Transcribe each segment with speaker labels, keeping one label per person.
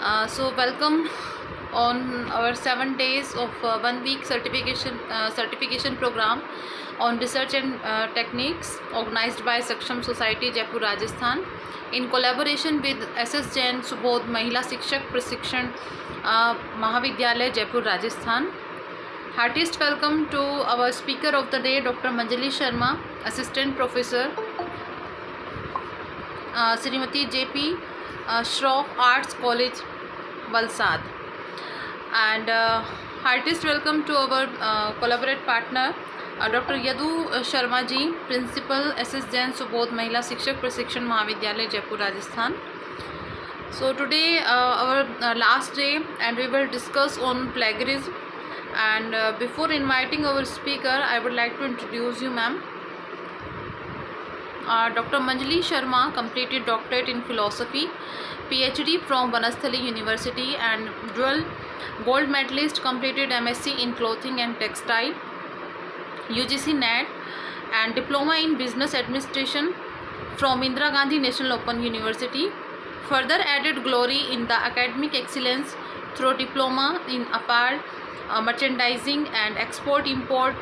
Speaker 1: So welcome on our 7 days of 1 week certification program on research and techniques organized by Saksham Society Jaipur Rajasthan in collaboration with SS Jain Subodh Mahila Shikshak Prashikshan Mahavidyalay Jaipur Rajasthan. Heartiest welcome to our speaker of the day, Dr. Manjali Sharma, Assistant Professor, Srimati JP Shroff Arts College, Valsad, and heartiest welcome to our collaborate partner, Dr. Yadu Sharma ji, Principal SS Jain Subodh Mahila Shikshak Prashikshan Mahavidyalay Jaipur Rajasthan. So today our last day, and we will discuss on plagiarism. And before inviting our speaker, I would like to introduce you, ma'am. Dr. Manjali Sharma completed doctorate in philosophy, PhD from Vanasthali University, and dual gold medalist completed MSc in clothing and textile, UGC NET, and diploma in business administration from Indira Gandhi National Open University. Further added glory in the academic excellence through diploma in apparel, merchandising and export import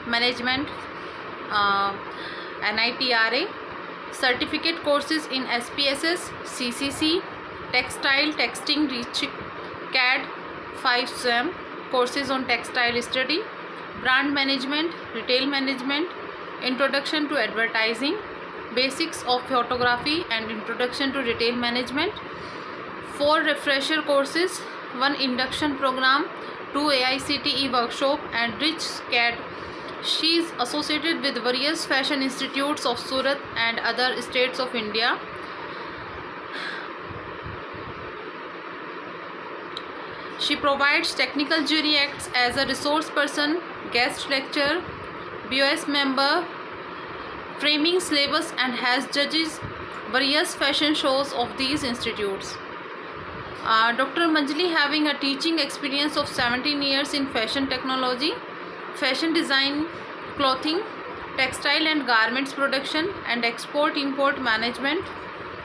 Speaker 1: management, NITRA, certificate courses in SPSS, CCC, textile texting, CAD 5 SEM, courses on textile study, brand management, retail management, introduction to advertising, basics of photography and introduction to retail management, 4 refresher courses, 1 induction program, 2 AICTE workshop, and rich CAD. She is associated with various fashion institutes of Surat and other states of India. She provides technical jury acts as a resource person, guest lecturer, BOS member, framing syllabus, and has judges various fashion shows of these institutes. Dr. Manjali having a teaching experience of 17 years in fashion technology, fashion design, clothing, textile and garments production, and export import management,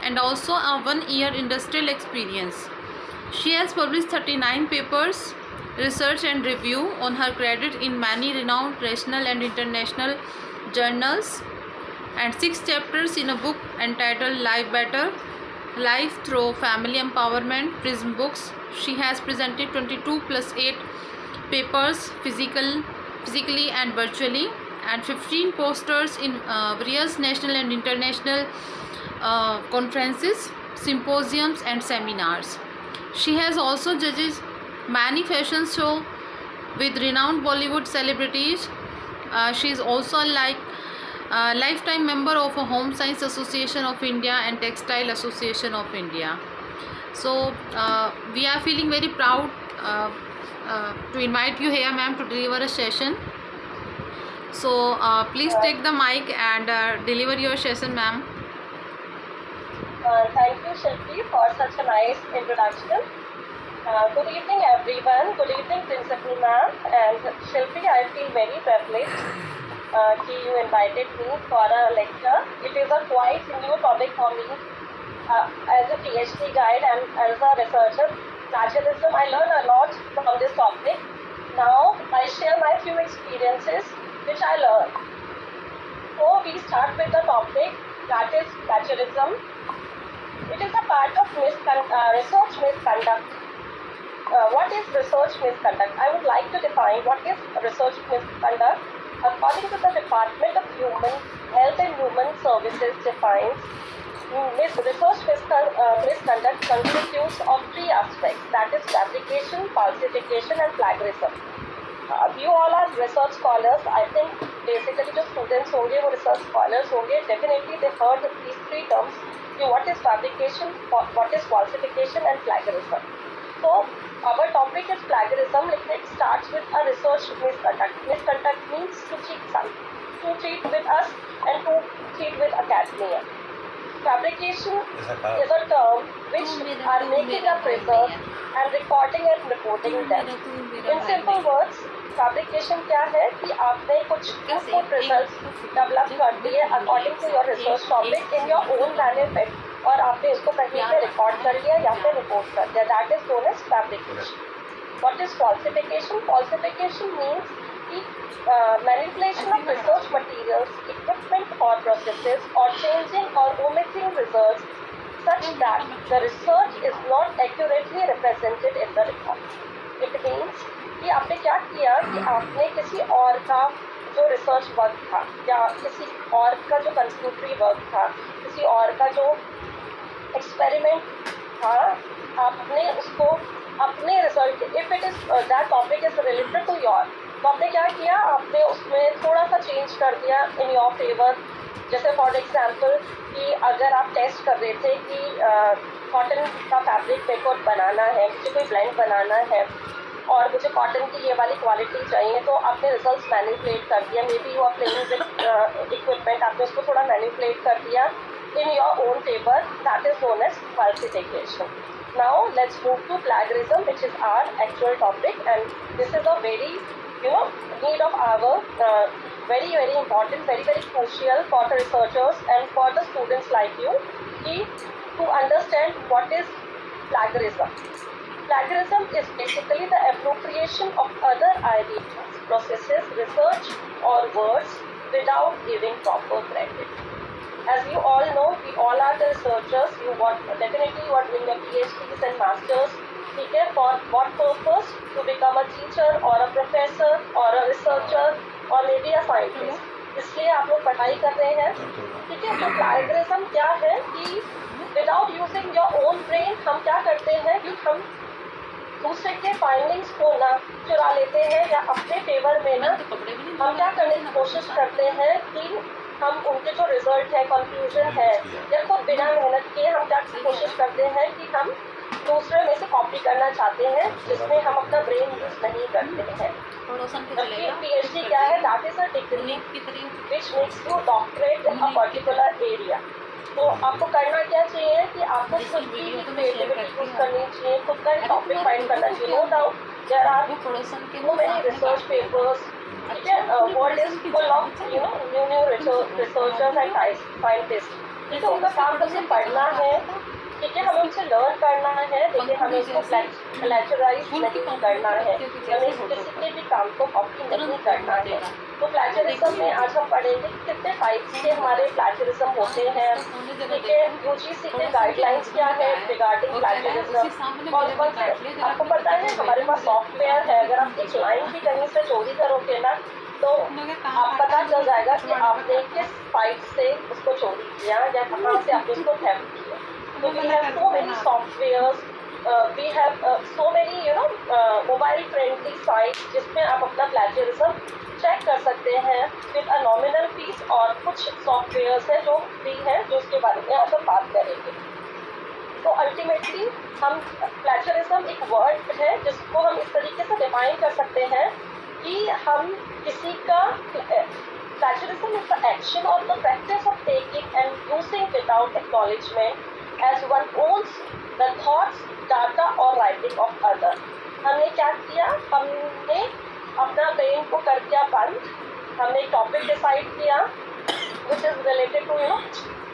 Speaker 1: and also a 1-year industrial experience. She has published 39 papers, research and review on her credit in many renowned national and international journals, and 6 chapters in a book entitled Life Better, Life Through Family Empowerment, Prism Books. She has presented 22 plus 8 papers physically and virtually, and 15 posters in various national and international conferences, symposiums and seminars. She has also judged many fashion shows with renowned Bollywood celebrities. She is also a lifetime member of a Home Science Association of India and Textile Association of India. So we are feeling very proud to invite you here, ma'am, to deliver a session. So please take the mic and deliver your session, ma'am.
Speaker 2: Thank you, Shilpi, for such a nice introduction. Good evening, everyone. Good evening, Principal Ma'am. And Shilpi, I feel very privileged that you invited me for a lecture. It is a quite new topic for me. As a PhD guide and as a researcher, plagiarism, I learn a lot from this topic. Now, I share my few experiences which I learned. So, we start with the topic, that is plagiarism. It is a part of research misconduct. What is research misconduct? I would like to define what is research misconduct. According to the Department of Human Health and Human Services defines research misconduct constitutes of 3 aspects, that is fabrication, falsification and plagiarism. You all are research scholars. I think basically जो students होंगे वो research scholars होंगे. Definitely they heard these 3 terms. What is fabrication, what is falsification and plagiarism. So our topic is plagiarism. It starts with a research misconduct. Misconduct means to cheat something, to cheat with us and to cheat with academia. Fabrication is a term which are making up research and recording and reporting them. In simple words, fabrication क्या है कि आपने कुछ input results develop कर दिए according to your research topic in your own benefit और आपने उसको कहीं पे रिकॉर्ड कर लिया या फिर रिपोर्ट कर दिया, that is known as fabrication. What is falsification? Falsification means the manipulation of research materials, equipment or processes, or changing or omitting results such that the research is not accurately represented in the report. It means कि आपने क्या किया कि आपने किसी और का जो रिसर्च वर्क था या किसी और का जो कंस्ट्रक्टरी वर्क था, किसी और का जो एक्सपेरिमेंट था, आपने उसको अपने result, if it is that topic is related to your, तो आपने क्या किया, आपने उसमें थोड़ा सा चेंज कर दिया इन योर फेवर. जैसे फॉर एग्जांपल कि अगर आप टेस्ट कर रहे थे कि कॉटन का फैब्रिक मेरे को बनाना है, मुझे कोई ब्लेंड बनाना है और मुझे कॉटन की ये वाली क्वालिटी चाहिए, तो आपने रिजल्ट्स मैनिपुलेट कर दिया. May be you are playing with equipment, आपने उसको थोड़ा मैनिपुलेट कर दिया in your own favor, that is known as falsification. Now let's move to plagiarism, which is our actual topic, and this is a very need of our very important, very crucial for the researchers and for the students like you to understand what is plagiarism. Plagiarism is basically the appropriation of other ideas, processes, research or words without giving proper credit. As you all know, we all are the researchers. Definitely you are doing your PhDs and masters. ठीक है, for what purpose? To become a teacher or a professor or a researcher or maybe a scientist. इसलिए आप लोग पढ़ाई कर रहे हैं. ठीक है, तो plagiarism क्या है कि without using your own brain हम क्या करते हैं कि हम दूसरे के फाइंडिंग्स को ना चुरा लेते हैं या अपने फेवर में ना हम क्या करने की कोशिश करते हैं कि हम उनके जो रिजल्ट है, कंक्लूजन है, या खुद बिना मेहनत किए हम क्या कोशिश करते हैं कि हम दूसरे में से कॉपी करना चाहते हैं जिसमें हम अपना ब्रेन यूज नहीं करते हैं. जबकि PhD क्या है? That is a degree which makes you doctorate in a particular area. तो आपको करना क्या चाहिए कि आपको खुद की क्रिएटिविटी यूज करनी चाहिए, खुद का टॉपिक फाइंड करना चाहिए. No doubt there are so many research papers. World is full of new researchers and scientists. ठीक है, उनका काम तो सिर्फ पढ़ना है. ठीक है, हमें उनसे लर्न करना है, लेकिन हमें उसको प्लेजराइज नहीं करना है, हमें किसी के भी काम को कॉपी नहीं करना है. तो प्लेजरिज्म में आज हम पढ़ेंगे कि कितने टाइप्स के हमारे प्लेजरिज्म होते हैं. ठीक है, UGC के गाइडलाइंस क्या है रिगार्डिंग प्लेजरिज्म. कौन कौन से आपको पता है? हमारे पास सॉफ्टवेयर है. अगर आप एक लाइन भी कहीं से चोरी करोगे ना तो आप पता चल जाएगा कि आपने किस साइट से उसको चोरी किया या कहाँ से आपने उसको थेफ्ट किया. So we have so many softwares, we have so many mobile friendly sites जिसमें आप अपना plagiarism चेक कर सकते हैं with a nominal fees. और कुछ सॉफ्टवेयर्स हैं जो फ्री हैं, जो उसके बारे में आज हम बात करेंगे. तो अल्टीमेटली हम plagiarism एक वर्ड है जिसको हम इस तरीके से डिफाइन कर सकते हैं कि हम किसी का plagiarism is the action or the practice of taking and using without acknowledgement as one owns the thoughts, data or writing of other. हमने क्या किया? हमने अपना ब्रेन को कर दिया बंद. हमने एक टॉपिक डिसाइड किया which is related to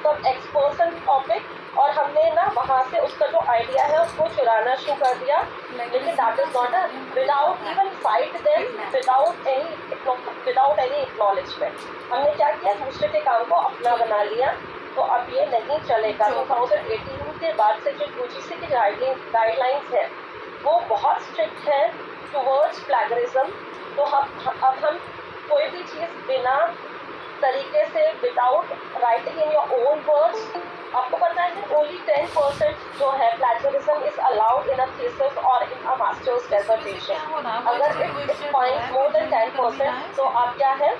Speaker 2: some expression topic, और हमने ना वहाँ से उसका जो आइडिया है उसको चुराना शुरू कर दिया. लेकिन that is not without even site them, without any acknowledgement. हमने क्या किया? दूसरे के काम को अपना बना लिया. तो अब ये नहीं चलेगा. 2018 के बाद से जो UGC की गाइडलाइंस है वो बहुत स्ट्रिक्ट है टुवर्ड्स प्लेगरिज्म. तो अब हम कोई भी चीज़ बिना तरीके से without writing in your own words, आपको पता है ओनली 10% जो है plagiarism is allowed in a thesis और इन अ मास्टर्स डिसर्टेशन. अगर इट फाइंड मोर देन 10% तो आप क्या है,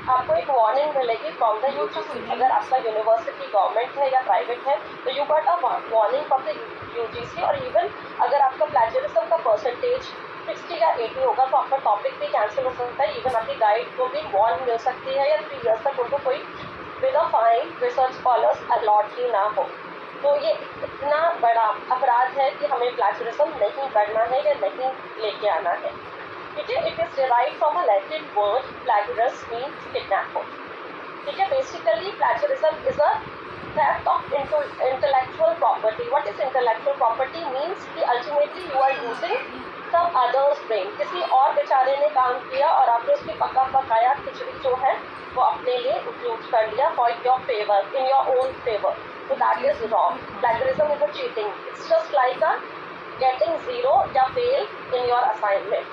Speaker 2: आपको एक वार्निंग मिलेगी फ्रॉम द UGC. अगर आपका यूनिवर्सिटी गवर्नमेंट है या प्राइवेट है तो you got a warning from the UGC. और इवन अगर आपका प्लेजरिज्म का परसेंटेज 60 या 80 होगा तो आपका टॉपिक भी कैंसिल हो सकता है. इवन आपकी गाइड को भी वार्न मिल सकती है या 3 ईयर्स तक उनको कोई with a fine research scholars allot ही ना हो. तो ये इतना बड़ा अपराध है कि हमें प्लेजरिज्म नहीं करना है या नहीं लेके आना है. ठीक है, it is derived from a Latin word plagiarius means kidnapper. ठीक है, basically plagiarism is a theft of intellectual property. What is intellectual property? Means कि ultimately you are using some other's brain. किसी और बेचारे ने काम किया और आपने उसकी पका पकाया खिचड़ी जो है वो अपने लिए यूज कर लिया for your favor, in your own favor. So that is wrong. Plagiarism is a cheating. It's just like a getting zero या fail in your assignment.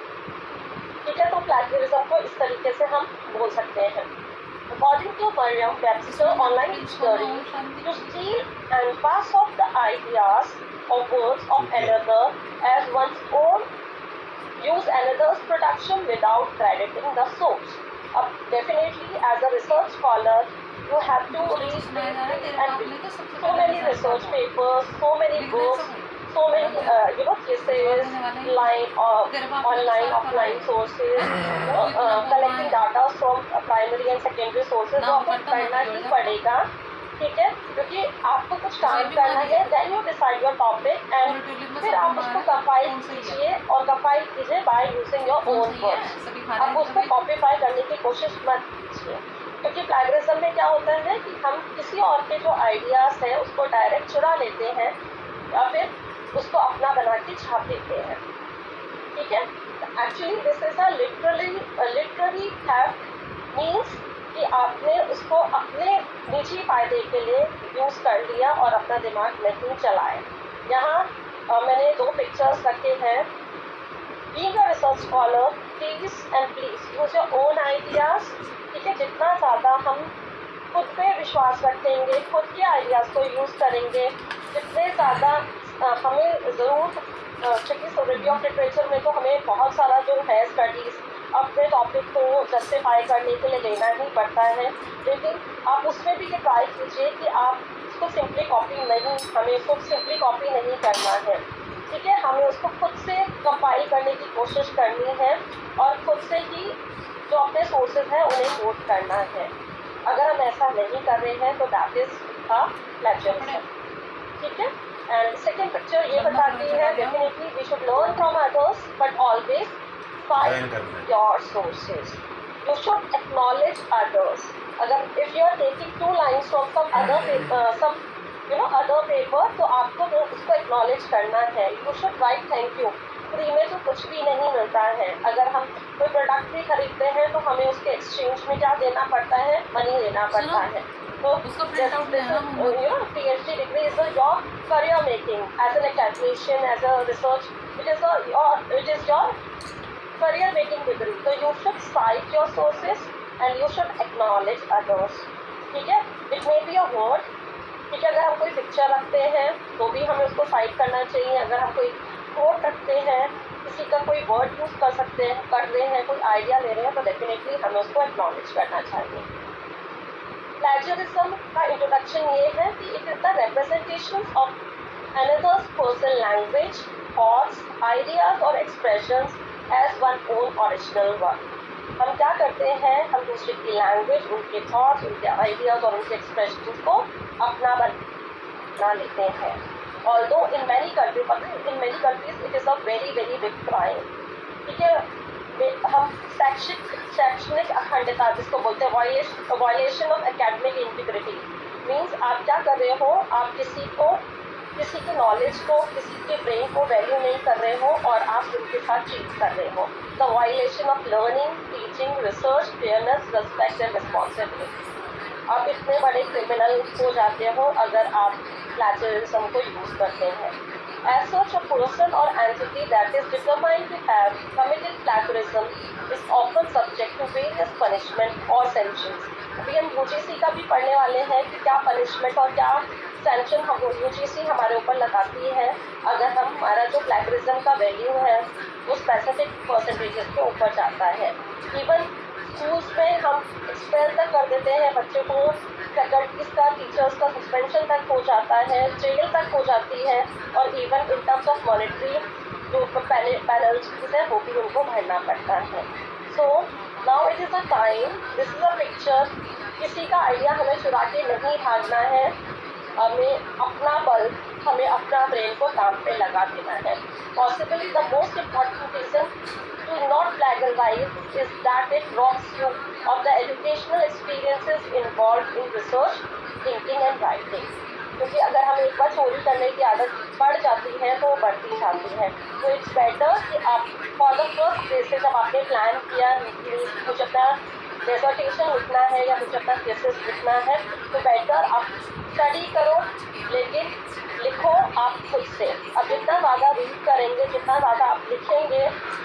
Speaker 2: ठीक है, तो प्लेजरिज्म को इस तरीके से हम बोल सकते हैं. According to Merriam-Webster Online Dictionary, to steal and pass off the ideas or words of another as one's own, use another's production without crediting the source. अब definitely as a research scholar, you have to read and so many research papers, so many books, so many theses, online, offline sources, collecting data from primary and secondary sources. वो आपको पढ़ना ही पड़ेगा, ठीक है, क्योंकि आपको कुछ काम करना है. then you decide your topic and फिर आप उसको कंपाइल कीजिए और कंपाइल कीजिए by using your own words. आप उसको कॉपीफाई करने की कोशिश मत कीजिए, क्योंकि प्लेजरिज्म में क्या होता है कि हम किसी और के जो आइडियाज़ हैं उसको डायरेक्ट चुरा लेते हैं या फिर उसको अपना बना के छाप देते हैं. ठीक है, actually this is a literary theft. Means कि आपने उसको अपने निजी फायदे के लिए यूज़ कर लिया और अपना दिमाग नहीं चलाया. यहाँ मैंने 2 पिक्चर्स रखे हैं. Being a research scholar, please use your own ideas. ठीक है, जितना ज़्यादा हम खुद पे विश्वास रखेंगे, खुद के आइडियाज़ को यूज़ करेंगे, जितने ज़्यादा हमें ज़रूर, क्योंकि रिव्यू ऑफ लिटरेचर में तो हमें बहुत सारा जो है स्टडीज़ अपने टॉपिक को जस्टिफाई करने के लिए लेना ही पड़ता है. लेकिन आप उसमें भी ये ट्राई कीजिए कि आप उसको सिंपली कॉपी नहीं करना है. ठीक है, हमें उसको खुद से कंपाइल करने की कोशिश करनी है और खुद से ही जो अपने सोर्सेज हैं उन्हें नोट करना है. अगर हम ऐसा नहीं कर रहे हैं तो दैट इज़ अ प्लेजरिज्म. ठीक है, एंड सेकेंड पिक्चर ये बताती है definitely we should learn from others but always find your sources. You should acknowledge others. अगर if you are taking 2 lines from some other paper तो आपको वो उसको एक्नॉलेज करना है. You should write thank you. Free में तो कुछ भी नहीं मिलता है. अगर हम कोई प्रोडक्ट भी खरीदते हैं तो हमें उसके एक्सचेंज में क्या देना पड़ता है? मनी देना पड़ता है. So PhD degree is your career making as an academician, as a research. It is your career making degree. So you should cite your sources and you should acknowledge others. ठीक है? It may be a word. ठीक है, अगर हम कोई picture रखते हैं तो भी हमें उसको साइट करना चाहिए. अगर हम कोई कोट रखते हैं, किसी का कोई वर्ड यूज़ कर रहे हैं, कोई आइडिया ले रहे हैं तो डेफिनेटली हमें उसको एक्नॉलेज करना चाहिए. प्लेजरिज्म का इंट्रोडक्शन ये है कि it is the representation of another's person language, thoughts, ideas और expressions as one own original work. हम क्या करते हैं? हम दूसरे की लैंग्वेज, उनके थॉट्स, उनके आइडियाज और उनके एक्सप्रेशंस को अपना बना लेते हैं. Although in many countries it is a very very big crime. ठीक है, हम शैक्षणिक अखंडता जिसको बोलते हैं violation of academic integrity. Means आप क्या कर रहे हो? आप किसी की नॉलेज को, किसी के ब्रेन को वैल्यू नहीं कर रहे हो और आप उनके साथ चीट कर रहे हो. The violation of learning, teaching, research, fairness, respect and responsibility. आप इतने बड़े क्रिमिनल हो जाते हो अगर आप प्लेजरिज्म को यूज़ करते हैं. As such, a person or entity that is determined to have committed plagiarism is often subject to various punishment or sanctions. अभी हम UGC का भी पढ़ने वाले हैं कि क्या पनिशमेंट और क्या सैंक्शन हम UGC हमारे ऊपर लगाती है अगर हमारा जो प्लेजरिज्म का वैल्यू है वो स्पेसिफिक परसेंटेजेस के ऊपर जाता है. इवन स्कूल्स में हम एक्सपेल तक कर देते हैं बच्चों को, फैकल्टीज का, टीचर्स का सस्पेंशन तक हो जाता है, जेल तक हो जाती है और even in terms of monetary जो पेनल्टीज है वो भी उनको भरना पड़ता है. So now it is a time, this is a picture. किसी का आइडिया हमें चुरा के नहीं भागना है. हमें अपना बल, हमें अपना ब्रेन को काम पे लगा देना है. Possibly the most important reason to not plagiarize is that it robs you of the educational experiences involved in research, thinking and writing. क्योंकि अगर हम एक बार चोरी करने की आदत बढ़ जाती है तो वो बढ़ती जाती है. तो इट्स बेटर कि आप फॉर द फर्स्ट डे से जब आपने प्लान किया मुझे अपना डेजर्टेशन लिखना है या मुझे अपना थीसिस लिखना है, तो बेटर आप स्टडी करो, लेकिन लिखो आप खुद से. अब जितना ज़्यादा रीड करेंगे, जितना ज़्यादा आप लिखेंगे,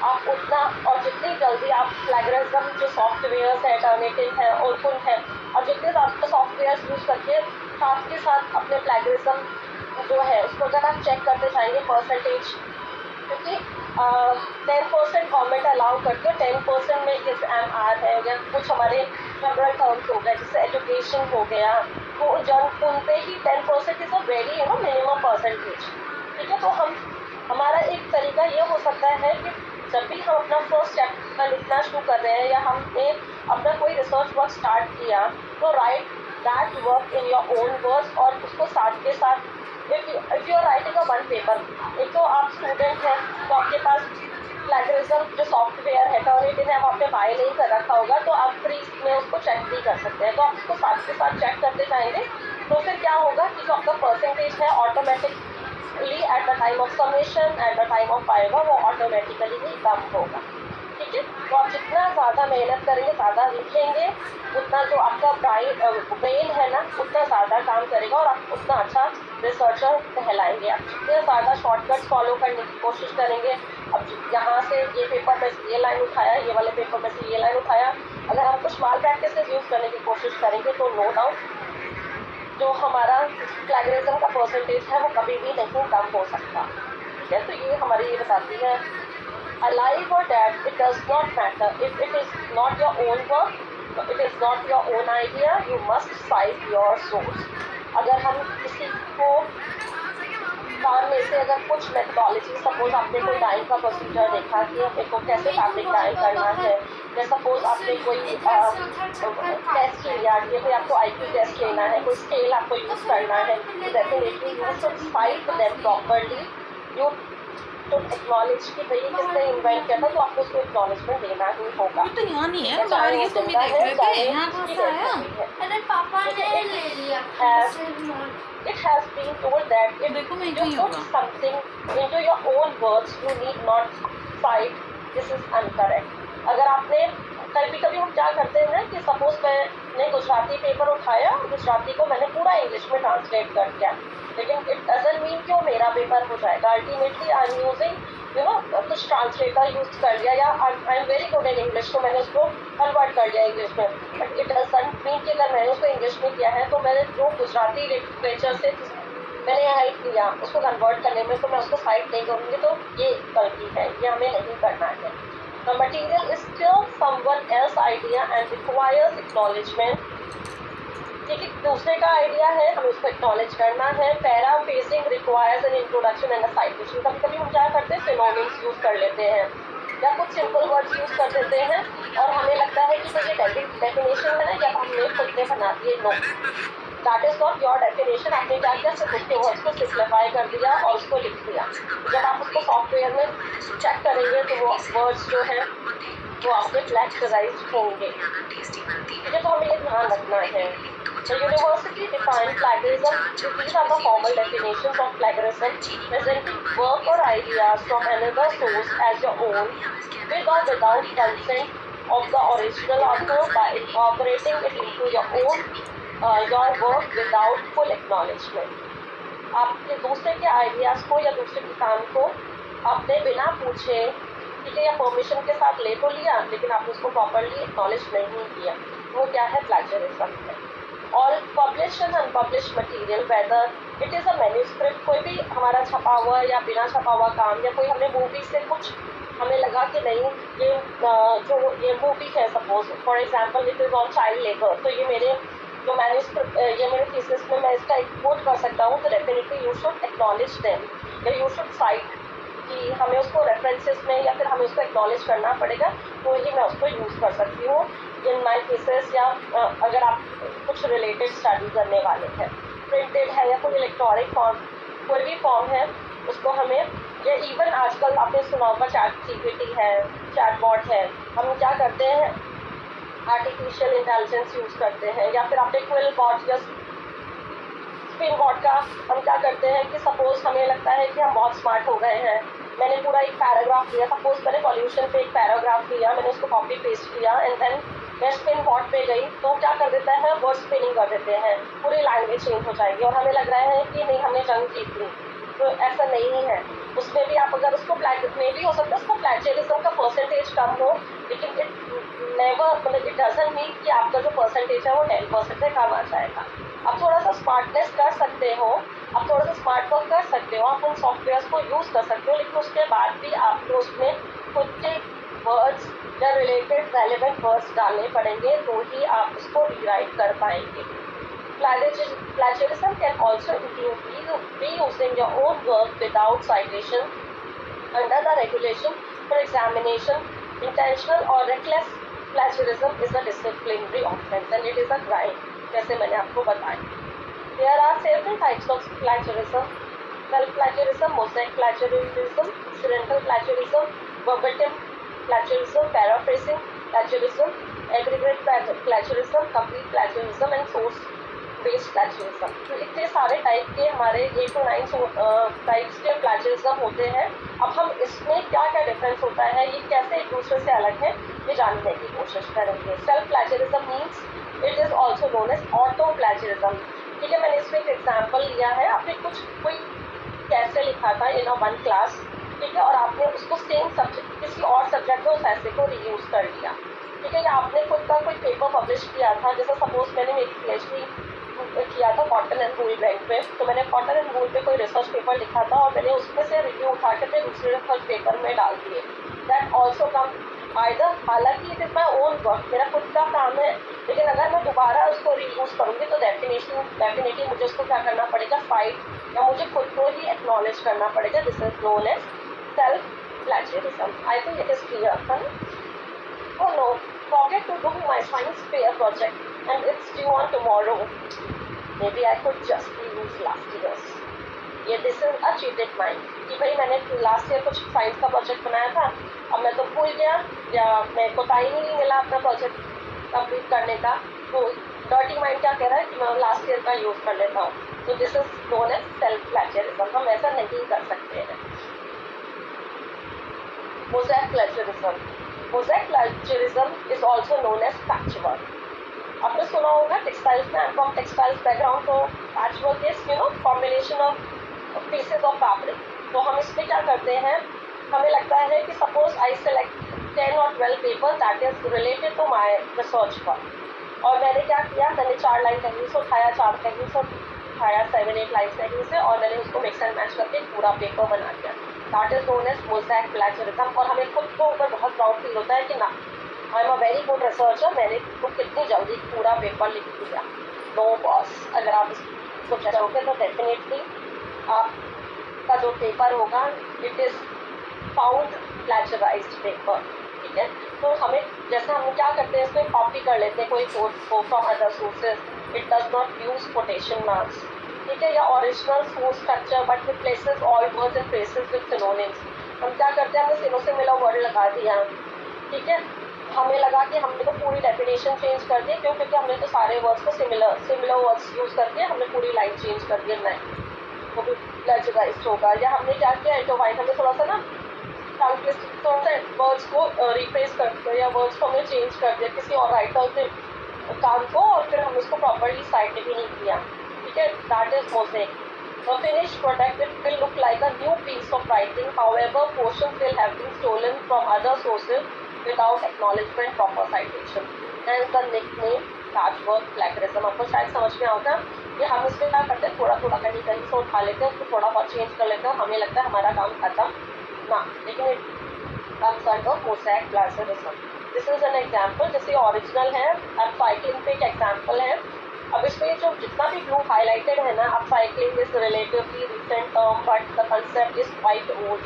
Speaker 2: आप उतना, और जितनी जल्दी आप प्लेगरिज्म जो सॉफ्टवेयर है, टर्नेटिव है, ओपन है, और जितने ज़्यादा सॉफ्टवेयर यूज़ करके साथ के साथ अपने प्लेगरिज्म जो है उसको अगर आप चेक करते जाएंगे परसेंटेज, क्योंकि 10% गवर्नमेंट अलाउ करके 10% में जैसे MR है या कुछ हमारे फेडरल टर्म्स हो गए जैसे एजुकेशन हो गया, तो उन पे ही 10% is a very minimum percentage. ठीक है, तो हमारा एक तरीका ये हो सकता है कि जब भी हम अपना फर्स्ट चैप्टर लिखना शुरू कर रहे हैं या हमने अपना कोई रिसर्च वर्क स्टार्ट किया, तो right that work in your own words, और उसको साथ के साथ if you are writing a one paper, एक तो आप स्टूडेंट हैं तो आपके पास प्लेगरिज्म जो सॉफ्टवेयर है, टर्नेटिव है, वो आपने बाय नहीं कर रखा होगा, तो आप फ्री में उसको चेक भी कर सकते हैं. तो आप उसको साथ के साथ चेक करते जाएंगे, तो फिर क्या होगा कि जो आपका परसेंटेज है automatically at the time of summation, at the time of viva, वो ऑटोमेटिकली ही कम होगा. ठीक है, तो आप जितना ज़्यादा मेहनत करेंगे, ज़्यादा लिखेंगे, उतना जो आपका ब्रेन है ना उतना ज़्यादा काम करेगा और आप उतना अच्छा रिसर्चर कहलाएंगे. आप जितने ज़्यादा शॉर्टकट्स फॉलो करने की कोशिश करेंगे, अब यहाँ से ये पेपर में से ये लाइन उठाया, ये वाले पेपर में से ये लाइन उठाया, अगर हम कुछ माल प्रैक्टिस यूज़ करने की कोशिश करेंगे तो नो डाउट जो हमारा प्लेगरिज्म का परसेंटेज है वो कभी भी नहीं कम हो सकता. ठीक है, तो ये हमारी ये बताती है alive or dead, it does not matter. If it is not your own work, it is not your own idea, you must cite your source. अगर हम किसी को काम में से अगर कुछ मेथडोलॉजी, सपोज आपने कोई डाइंग का प्रोसीजर देखा कि अपने को कैसे फैब्रिक डाइंग करना है, या सपोज आपने कोई टेस्ट लिया, ये कोई आपको IQ टेस्ट लेना है, कोई स्केल आपको यूज़ करना है, definitely you should site them properly. You तो एक्नॉलेज कि भाई किसने इन्वेंट किया था, तो आपको उसको एक्नॉलेजमेंट देना ही होगा.
Speaker 1: ये तो यहाँ नहीं है, बाहर ये तुम भी देख रहे थे, यहाँ कहाँ से आया?
Speaker 3: अरे पापा ने ले लिया.
Speaker 2: It has been told that if
Speaker 1: देखो मैं
Speaker 2: you
Speaker 1: कहीं
Speaker 2: put
Speaker 1: होगा.
Speaker 2: something into your own words, you need not cite. This is incorrect. अगर आपने कभी हम क्या करते हैं ना कि सपोज मैंने गुजराती पेपर उठाया, गुजराती को मैंने पूरा इंग्लिश में ट्रांसलेट कर दिया, लेकिन इट डजंट मीन कि वो मेरा पेपर हो जाएगा. अल्टीमेटली आई एम यूजिंग कुछ ट्रांसलेटर यूज कर लिया, या I am very good in English, तो मैंने उसको कन्वर्ट कर लिया इंग्लिश में, बट इट डजंट मीन कि अगर मैंने उसको इंग्लिश में किया है तो मैंने जो गुजराती लिटरेचर से मैंने हेल्प किया उसको कन्वर्ट करने में, तो मैं उसको साइड नहीं करूँगी. तो ये गलती है, ये हमें नहीं करना है. The material is still someone else's idea and requires acknowledgement. ठीक है, दूसरे का आइडिया है, हमें उसको एक्नॉलेज करना है. Paraphrasing requires an introduction and a citation. कभी कभी हम क्या करते हैं, सिनोनिम्स यूज़ कर लेते हैं या कुछ सिंपल वर्ड्स यूज़ कर देते हैं, और हमें लगता है कि तो ये डेफिनेशन है ना, या हमने खुद ने बना दिए. No, that is not your definition. आपने क्या किया, सिर्फ उसके वर्ड्स को सिम्प्लीफाई कर दिया और उसको लिख दिया. जब आप उसको सॉफ्टवेयर में चेक करेंगे तो वो वर्ड्स जो है वो आपके फ्लैक्चराइज होंगे. ठीक है, तो हमें ये ध्यान रखना है. The university defined plagiarism. These are the formal definitions of plagiarism: presenting work or ideas from another source as your own, with or without consent of the original author, by incorporating it into your work without full acknowledgement. आपके दूसरे के ideas को या दूसरे के काम को आपने बिना पूछे, ठीक है, या परमिशन के साथ ले तो लिया, लेकिन आपने उसको प्रॉपरली एक्नॉलेज नहीं किया, वो क्या है, प्लेजरिज्म है. All published and unpublished material, whether it is a manuscript, कोई भी हमारा छपा हुआ या बिना छपा हुआ काम, या कोई हमने मूवी से कुछ हमें लगा कि नहीं ये मूवी है, suppose for example it is on child labour, तो ये मेरे जो मैन्युस्क्रिप्ट ये मेरे थीसिस में मैं इसका कोट कर सकता हूँ, तो definitely you should acknowledge them, या यू शुड साइट कि हमें उसको रेफरेंसेस में या फिर हमें उसको एक्नॉलेज करना पड़ेगा, तो ही मैं उसको यूज़ कर सकती हूँ इन माई केसेस, या अगर आप कुछ रिलेटेड स्टडी करने वाले हैं. प्रिंटेड है या कोई इलेक्ट्रॉनिक फॉर्म, कोई भी फॉर्म है उसको हमें, या इवन आजकल आपने सुना होगा ChatGPT है, चैटबॉट है, हम क्या करते हैं आर्टिफिशियल इंटेलिजेंस यूज़ करते हैं, या फिर आपने क्विल बॉट या स्पिन बॉट का हम क्या करते हैं कि सपोज हमें लगता है कि हम बहुत स्मार्ट हो गए हैं, मैंने पूरा एक पैराग्राफ लिया, सपोज मैंने पॉल्यूशन पे एक पैराग्राफ लिया, मैंने उसको कॉपी पेस्ट किया एंड देन मैं स्पिन बॉट पे गई तो क्या कर देता है वर्ड स्पिनिंग कर देते हैं, पूरी लैंग्वेज चेंज हो जाएगी और हमें लग रहा है कि नहीं हमने जंग जीत ली। तो ऐसा नहीं है, उसमें भी आप अगर उसको में भी हो सकता है उसका प्लेजरिज्म का परसेंटेज कम हो, लेकिन इट नेवर मतलब इट डजंट मीन कि आपका जो परसेंटेज है वो 10% से कम आ जाएगा। आप थोड़ा सा स्मार्टनेस कर सकते हो, आप थोड़ा सा स्मार्ट वर्क कर सकते हो, आप उन सॉफ्टवेयर्स को यूज़ कर सकते हो, लेकिन उसके बाद भी आपको उसमें खुद के वर्ड्स या रिलेटेड रेलिवेंट वर्ड्स डालने पड़ेंगे तो ही आप उसको रीराइट कर पाएंगे। Plagiarism can also include reusing your own work without citation under the regulation for examination. Intentional or reckless plagiarism is a disciplinary offense and it is a crime, जैसे मैंने आपको बताया। There are several types of plagiarism: self-plagiarism, mosaic plagiarism, incidental plagiarism, verbatim plagiarism, paraphrasing plagiarism, aggregate plagiarism, complete plagiarism and source based plagiarism। तो इतने सारे type के हमारे 8 to 9 types के plagiarism होते हैं। अब हम इसमें क्या क्या डिफरेंस होता है, ये कैसे एक दूसरे से अलग है, ये जानने की कोशिश करेंगे। Self plagiarism means it is also known as auto plagiarism. ठीक है, मैंने इसमें एक एग्जाम्पल लिया है, आपने कोई कैसे लिखा था इन वन क्लास, ठीक है, और आपने उसको सेम सब्जेक्ट किसी और सब्जेक्ट में उस ऐसे को रीयूज़ कर लिया। ठीक है, या आपने खुद का कोई पेपर पब्लिश किया था, जैसे सपोज मैंने मेरी PhD किया था कॉटन एंड वूल बैंक पे, तो मैंने कॉटन एंड वूल पे कोई रिसर्च पेपर लिखा था और मैंने उसमें से रिव्यू उठा के फिर दूसरे रिसर्च पेपर में डाल दिए। दैट ऑल्सो कम आइदर, हालांकि it is my own work, मेरा खुद का काम है, लेकिन अगर मैं दोबारा उसको रीयूज़ करूँगी तो डेफिनेटली मुझे उसको क्या करना पड़ेगा, फाइट, या मुझे खुद को ही एक्नॉलेज करना पड़ेगा। This is known as self plagiarism. I think it is clear. Oh no, forget to do my science fair project and it's due on tomorrow. Maybe I could just use last year's. ये this is a cheated mind कि भाई मैंने last year कुछ science का project बनाया था, अब मैं तो भूल गया या मेरे को टाइम ही नहीं मिला अपना प्रोजेक्ट कंप्लीट करने का, तो डर्टी माइंड क्या कह रहा है कि मैं लास्ट ईयर का यूज़ कर लेता हूँ। तो this is known as self plagiarism. हम ऐसा नहीं कर सकते हैं। Mosaic plagiarism. Mosaic plagiarism is also known as patchwork. आपने सुना होगा टेक्सटाइल्स में, फ्रॉम टेक्सटाइल्स बैकग्राउंड, तो patchwork is combination of pieces of fabric. तो हम इसमें क्या करते हैं, हमें लगता है कि suppose I select 10 or 12 paper that is related to my research work, और मैंने क्या किया, मैंने 4 लाइन कहीं से उठाया, 4 कहीं से उठाया, 7-8 लाइन कहीं से, और मैंने उसको मिक्स एंड मैच करके पूरा पेपर बना दिया। That is known as mosaic plagiarism. और हमें खुद को ऊपर बहुत प्राउड फील होता है कि ना, I am a very good researcher, मैंने तो कितनी जल्दी पूरा पेपर लिख दिया। नो बॉस, अगर आप इसको चलोगे तो डेफिनेटली आपका जो पेपर होगा इट इज़ फाउंड प्लेजराइज्ड पेपर। ठीक है, तो हमें जैसे हम क्या करते हैं, इसमें कॉपी कर लेते हैं कोई सोर्स को from other sources, it does not use quotation marks. ठीक है, या original source structure but replaces all words and phrases with synonyms. हम क्या करते हैं, हमने सिनोनिम वर्ड लगा दिया। ठीक है, हमें लगा कि हमने तो पूरी डेफिनेशन चेंज कर दी, क्यों, क्योंकि हमने तो सारे वर्ड्स को सिमिलर वर्ड्स यूज़ करके हमने पूरी लाइन चेंज कर दी, नहीं वो भी प्लेजराइज्ड होगा। या हमने क्या किया, इंटरवाइन, हमने थोड़ा सा ना थोड़ा सा वर्ड्स को रिप्लेस कर दिया, या वर्ड्स को हमने चेंज कर दिया किसी और राइटर के काम को, और फिर हम उसको प्रॉपरली साइट भी नहीं किया। ठीक है, that is mosaic. The finished product will look like a new piece of writing. However, portions will have been stolen from other sources without acknowledgement, proper citation. Hence the nickname patchwork plagiarism. आपको शायद समझ में आएगा कि हम इसमें क्या करते हैं, थोड़ा थोड़ा कहीं कहीं से उठा लेते हैं, उसको थोड़ा बहुत चेंज कर लेते हैं, हमें लगता है हमारा काम खत्म ना, लेकिन it comes under mosaic plagiarism. This is an example, जैसे ओरिजिनल है, अब साइक्लिंग पे एक एग्जाम्पल है। अब इसमें जो जितना भी ब्लू हाईलाइटेड है ना, upcycling is relatively recent term but the concept is quite old.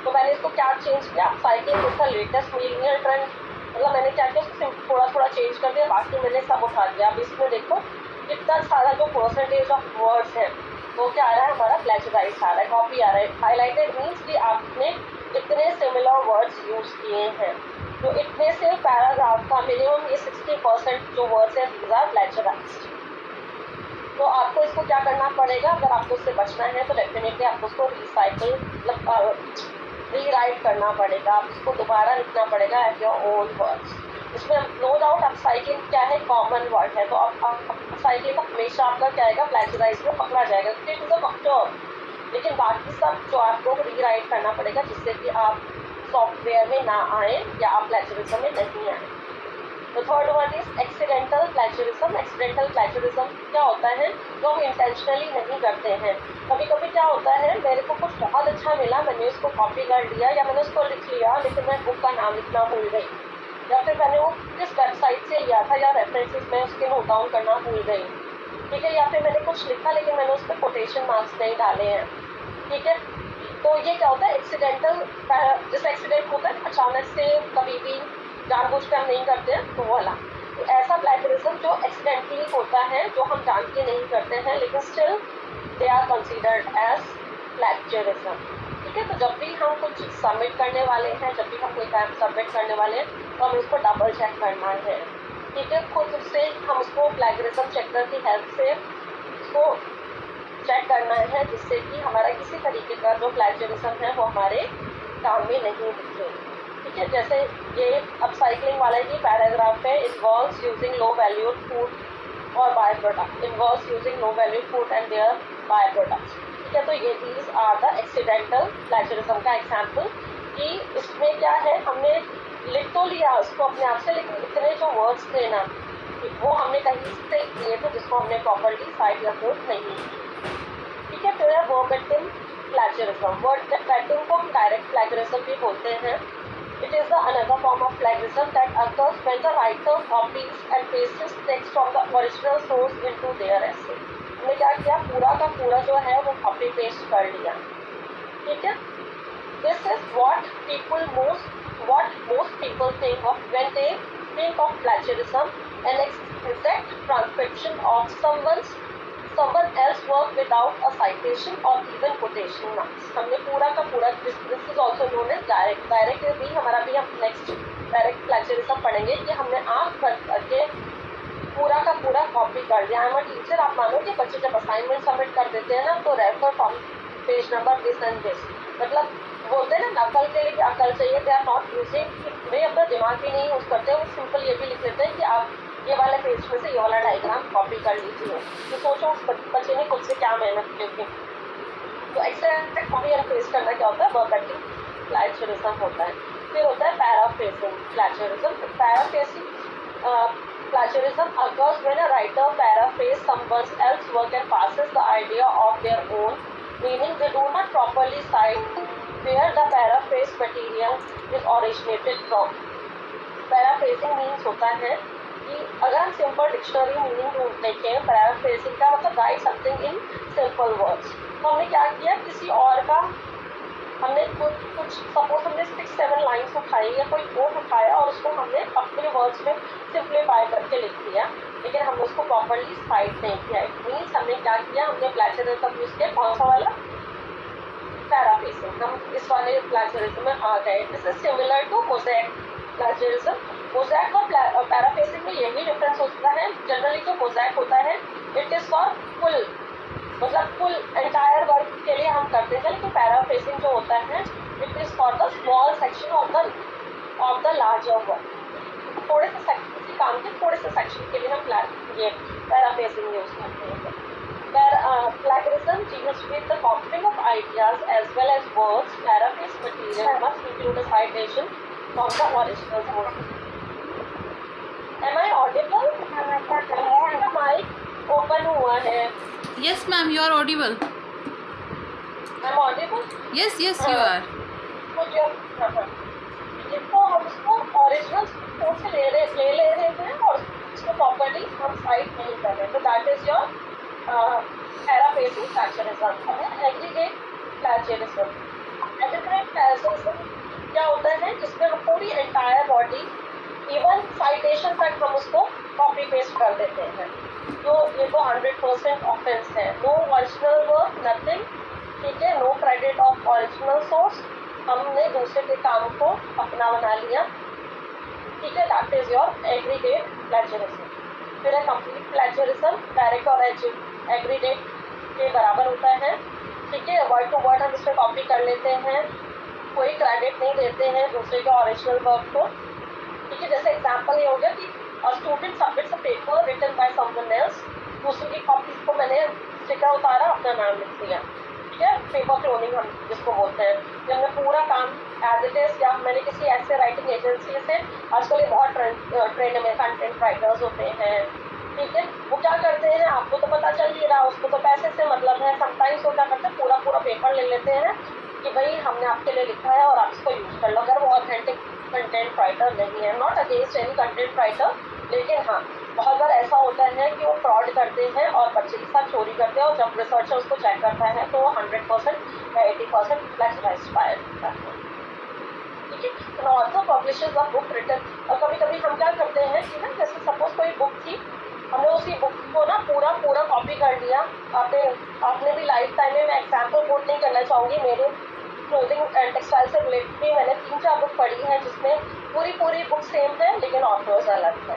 Speaker 2: तो मैंने इसको क्या चेंज किया, अपसाइक्लिंग इसका लेटेस्ट मिलेनियल ट्रेंड, मतलब मैंने क्या किया, उसको थोड़ा थोड़ा चेंज कर दिया, बाकी मैंने सब उठा दिया। अब इसमें देखो इतना सारा जो परसेंटेज ऑफ वर्ड्स है वो क्या आ रहा है, हमारा प्लेजराइज आ रहा है, कॉपी आ रहा है। हाईलाइटेड मीन्स कि आपने इतने सिमिलर वर्ड्स यूज किए हैं, तो इतने से पैराग्राफ का मिनिमम ये 60% जो वर्ड्स है दीज आर प्लेजराइज्ड। तो आपको इसको क्या करना पड़ेगा, अगर आपको उससे बचना है तो डेफिनेटली आपको उसको रिसाइकिल मतलब रीराइट करना पड़ेगा, आप उसको दोबारा लिखना पड़ेगा एट योर ओन वर्ड्स। इसमें नो डाउट अपसाइक्लिंग क्या है, कॉमन वर्ड है, तो अपसाइक्लिंग हमेशा आपका क्या आएगा, प्लेजराइज में पकड़ा जाएगा, इट इज अ फैक्टर। लेकिन बाकी सब जो आपको रीराइट करना पड़ेगा जिससे कि आप सॉफ्टवेयर में ना आए या आप प्लेजरिज्म में नहीं आए। तो third one is accidental plagiarism. Accidental plagiarism क्या होता है, जो हम इंटेंशनली नहीं करते हैं। कभी कभी क्या होता है, मेरे को कुछ बहुत अच्छा मिला, मैंने उसको कॉपी कर लिया या मैंने उसको लिख लिया, लेकिन मैं बुक का नाम लिखना भूल गई, या फिर मैंने वो किस वेबसाइट से लिया था या रेफरेंसेस में उसके नोट डाउन करना भूल गई, ठीक है, या फिर मैंने कुछ लिखा लेकिन मैंने उस पर कोटेशन मार्क्स नहीं डाले हैं, ठीक है। तो ये क्या होता है, एक्सीडेंटल, जैसे एक्सीडेंट होता है अचानक से, कभी भी जानबूझ के हम नहीं करते हैं, तो वो वाला। तो ऐसा प्लेजरिज्म जो एक्सीडेंटली होता है, जो हम जान के नहीं करते हैं, लेकिन still they are considered as plagiarism, ठीक है। तो जब भी हम कुछ सबमिट करने वाले हैं, जब भी हम कोई काम सबमिट करने वाले हैं, तो हमें उसको डबल चेक करना है, ठीक है। खुद से हम उसको प्लेजरिज्म चेकर की हेल्प से उसको चेक करना है, जिससे कि हमारा किसी तरीके का जो प्लेजरिज्म है वो हमारे काम में नहीं दिखे, ठीक है। जैसे ये अपसाइक्लिंग वाला ही पैराग्राफ है, involves using low valued food और by product, involves using low valued food and their by products, ठीक है। तो ये these are the accidental plagiarism का एग्जाम्पल, कि इसमें क्या है, हमने लिख तो लिया उसको अपने आप से, लेकिन इतने जो वर्ड्स थे ना वो हमने कहीं से किए थे जिसको हमने प्रॉपर्ली साइड या कोट नहीं की, ठीक है। फिर है वर्बेटिम प्लेजरिज्म। वर्बेटिम को हम डायरेक्ट प्लेजरिज्म भी बोलते हैं। It is the another form of plagiarism that occurs when the writer copies and pastes text from the original source into their essay। हमने क्या किया, पूरा का पूरा जो है वो कॉपी पेस्ट कर लिया, ठीक है। This is what most people think of when they think of plagiarism, an exact transcription of someone else work without a citation or even quotation marks। हमने पूरा का पूरा, this is also known as direct भी हमारा भी, हम next direct plagiarism पढ़ेंगे कि हमने आँख बंद करके पूरा का पूरा कॉपी कर दिया। आई एम अ टीचर, आप मानो कि बच्चे जब असाइनमेंट सबमिट कर देते हैं ना, तो refer from page number this and this, मतलब बोलते हैं ना नकल के लिए अकल चाहिए, दे आर नॉट यूजिंग, वे अपना दिमाग भी नहीं यूज़ करते, वो सिंपल ये भी लिख लेते हैं कि आप ये वाले पेज में से ये वाला डायग्राम कॉपी कर लीजिए। तो सोचो उस बच्चे ने खुद से क्या मेहनत की होगी। तो एक्सेप्ट कॉपी एंड पेस्ट करना क्या होता है, वर्बेटिम प्लेजरिज्म होता है। फिर होता है paraphrasing plagiarism. Paraphrasing plagiarism occurs when a writer paraphrases someone else's work and passes the idea of their own, meaning they do not properly cite where the paraphrased material is originated from। Paraphrasing means होता है कि अगर हम simple dictionary meaning देखें, paraphrasing का मतलब right something in simple words. तो हमने क्या किया, किसी और का हमने कुछ सपोज हमने 6-7 लाइन्स उठाई या कोई कोट उठाया और उसको हमने अपने वर्ड्स में सिंप्लीफाई करके लिख दिया, लेकिन हमने उसको प्रॉपर्ली साइट नहीं किया। इट मीन्स हमने क्या किया, हमने प्लेजरिज्म यूज किया, कौन सा वाला, पैराफ्रेजिंग। हम इस वाले प्लेजरिज्म में आ गए। This is similar to mosaic plagiarism. Mosaic और पैराफ्रेजिंग में यही डिफरेंस होता है। जनरली जो मोज़ैक होता है इट इज़ फॉर फुल, मतलब फुल एंटायर वर्क के लिए हम करते हैं, लेकिन पैराफ्रेजिंग जो होता है it is for the small section of the larger work. थोड़े से किसी काम के थोड़े से सेक्शन के लिए हम ये पैराफ्रेजिंग यूज करते हैं। Plagiarism deals with the copying of ideas as well as words. Paraphrased material must include a citation from the original source. Am I audible? मेरा mic open हुआ है।
Speaker 1: Yes ma'am, you are audible.
Speaker 2: I'm audible?
Speaker 1: Yes, you are.
Speaker 2: तो जिसको हम उसको original source से ले रहे हैं और उसको प्रॉपर्ली हम साइट नहीं कर रहे, तो that is your paraphrasing plagiarism है। Aggregate plagiarism. एग्रीगेट प्लेजरिज्म क्या होता है, जिसमें हम पूरी एंटायर बॉडी इवन साइटेशन तक हम उसको कॉपी पेस्ट कर देते हैं। तो ये तो 100% ऑफेंस है। नो ओरिजिनल वर्क नथिंग, ठीक है, no credit of original source, हमने दूसरे के काम को अपना बना लिया, ठीक है, that is your aggregate plagiarism. फिर है कंप्लीट प्लेजरिज्म, डायरेक्ट और एग्रीगेट के बराबर होता है, ठीक है, वर्ड टू वर्ड हम इसमें कॉपी कर लेते हैं, कोई क्रेडिट नहीं देते हैं दूसरे के ओरिजिनल वर्क को, ठीक है। जैसे एग्जांपल ये हो गया कि student submits a paper written by someone else, दूसरे की कॉपी को मैंने स्टिकर उतारा, अपना नाम लिख दिया, ठीक है, पेपर क्लोनिंग हम जिसको बोलते हैं। जब मैं पूरा काम एज इट इज, या मैंने किसी ऐसे राइटिंग एजेंसी से, आजकल ये बहुत ट्रेंड में कंटेंट राइटर्स होते हैं, ठीक है, वो क्या करते हैं, आपको तो पता चल ही रहा, उसको तो पैसे से मतलब है, समटाइम्स वो क्या करते हैं, पूरा पेपर ले लेते हैं कि भाई हमने आपके लिए लिखा है और आप इसको यूज कर लो, अगर वो ऑथेंटिक कंटेंट राइटर नहीं है। Not against any content writer, लेकिन हाँ बहुत बार ऐसा होता है कि वो फ्रॉड करते हैं और बच्चे के साथ चोरी करते हैं, और जब रिसर्चर उसको चेक करता है तो वो 100% या 80% प्लेजराइज्ड पाया जाता है, ठीक है। तो also publishers a book written, और कभी कभी हम क्या करते हैं कि ना, जैसे सपोज कोई बुक थी, हमने उसी बुक को ना पूरा कॉपी कर दिया। आपने भी लाइफ टाइम में, मैं एग्जाम्पल कोट नहीं करना चाहूँगी, मेरे क्लोथिंग एंड टेक्सटाइल से रिलेटेड भी मैंने 3-4 बुक पढ़ी हैं जिसमें पूरी बुक सेम है लेकिन ऑथर्स अलग है,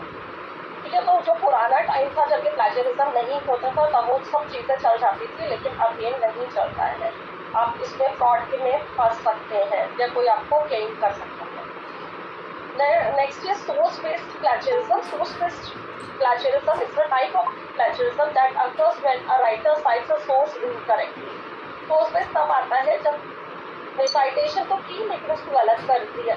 Speaker 2: ठीक है। तो जो पुराना टाइम था जब ये प्लेजरिज्म नहीं होता था तब वो सब चीज़ें चल जाती थी, लेकिन अब ये नहीं चलता है, आप इसमें फ्रॉड में फंस सकते हैं या कोई आपको क्लेम कर सकता है। Next is source based plagiarism. Source based plagiarism is the type of plagiarism that occurs when a writer cites a source incorrectly. Source based तब आता है जब साइटेशन तो की लेकिन उसको गलत कर दिया,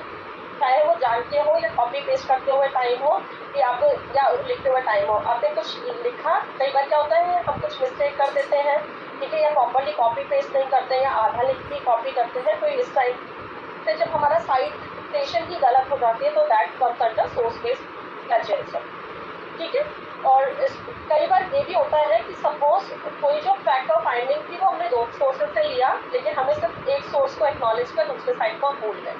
Speaker 2: चाहे वो जानते हो या कॉपी पेस्ट करते हुए टाइम हो कि आप, या लिखते हुए टाइम हो, आपने कुछ लिखा, कई बार क्या होता है हम कुछ मिस्टेक कर देते हैं, ठीक है, या प्रॉपर्ली कॉपी पेस्ट नहीं करते हैं या आधा लिख के कॉपी करते हैं, तो इस टाइम से जब हमारा साइटेशन ही गलत हो जाती है तो that comes under source based plagiarism, ठीक है। और कई बार ये भी होता है कि सपोज कोई जो फैक्ट और फाइंडिंग थी वो हमने 2 सोर्सेज से लिया, लेकिन हमें सिर्फ एक सोर्स को एक्नॉलेज कर दूसरे साइड को भूल गए।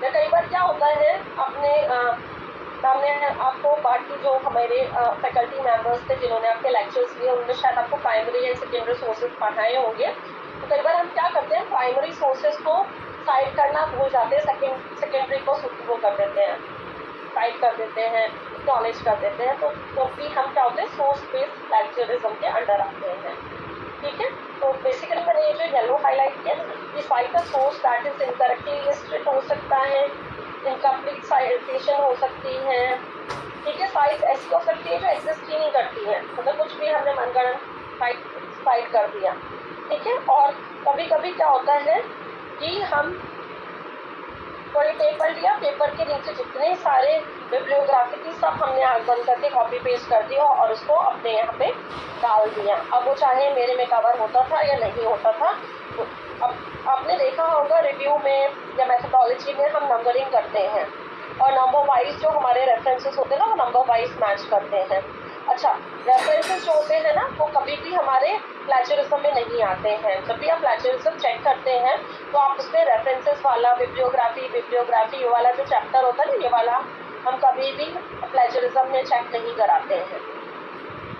Speaker 2: या कई बार क्या होता है, हमने आपको बाकी जो हमारे फैकल्टी मेंबर्स थे जिन्होंने आपके लेक्चर्स लिए, उन्होंने शायद आपको प्राइमरी एंड सेकेंडरी सोर्सेज पढ़ाए होंगे, तो कई बार हम क्या करते हैं, प्राइमरी सोर्सेज को साइड करना भूल जाते हैं, सेकेंडरी को वो कर देते हैं, साइड कर देते हैं, एक्नॉलेज कर देते हैं, तो भी हम क्या होते हैं, सोर्स बेस्ड प्लेजरिज्म के अंडर आते हैं, ठीक है। तो बेसिकली मैंने ये जो येलो हाईलाइट किया, कि साइट का source that is incorrectly listed हो सकता है, इनकम्प्लीट साइटेशन हो सकती है, ठीक है, साइट ऐसी हो सकती है जो एग्जिस्ट ही नहीं करती है, मतलब कुछ भी हमने मनगढ़ंत साइट कर दिया, ठीक है। और कभी कभी क्या होता है कि हम कोई पेपर लिया, पेपर के नीचे जितने सारे बिब्लियोग्राफी थी सब हमने आँख बंद करके कॉपी पेस्ट कर दिया और उसको अपने यहाँ पे डाल दिया। अब वो चाहे मेरे में कवर होता था या नहीं होता था, अब आपने देखा होगा रिव्यू में या मैथोडोलॉजी में हम नंबरिंग करते हैं और नंबर वाइज जो हमारे रेफरेंसेस होते हैं ना वो नंबर वाइज मैच करते हैं। अच्छा, रेफरेंसेस जो होते हैं ना वो कभी भी हमारे प्लेजरिज्म में नहीं आते हैं। जब भी आप प्लेजरिज्म चेक करते हैं तो आप उसमें रेफरेंसेस वाला बिब्लियोग्राफी ये वाला जो चैप्टर होता है ना, ये वाला हम कभी भी प्लेजरिज्म में चेक नहीं कराते हैं,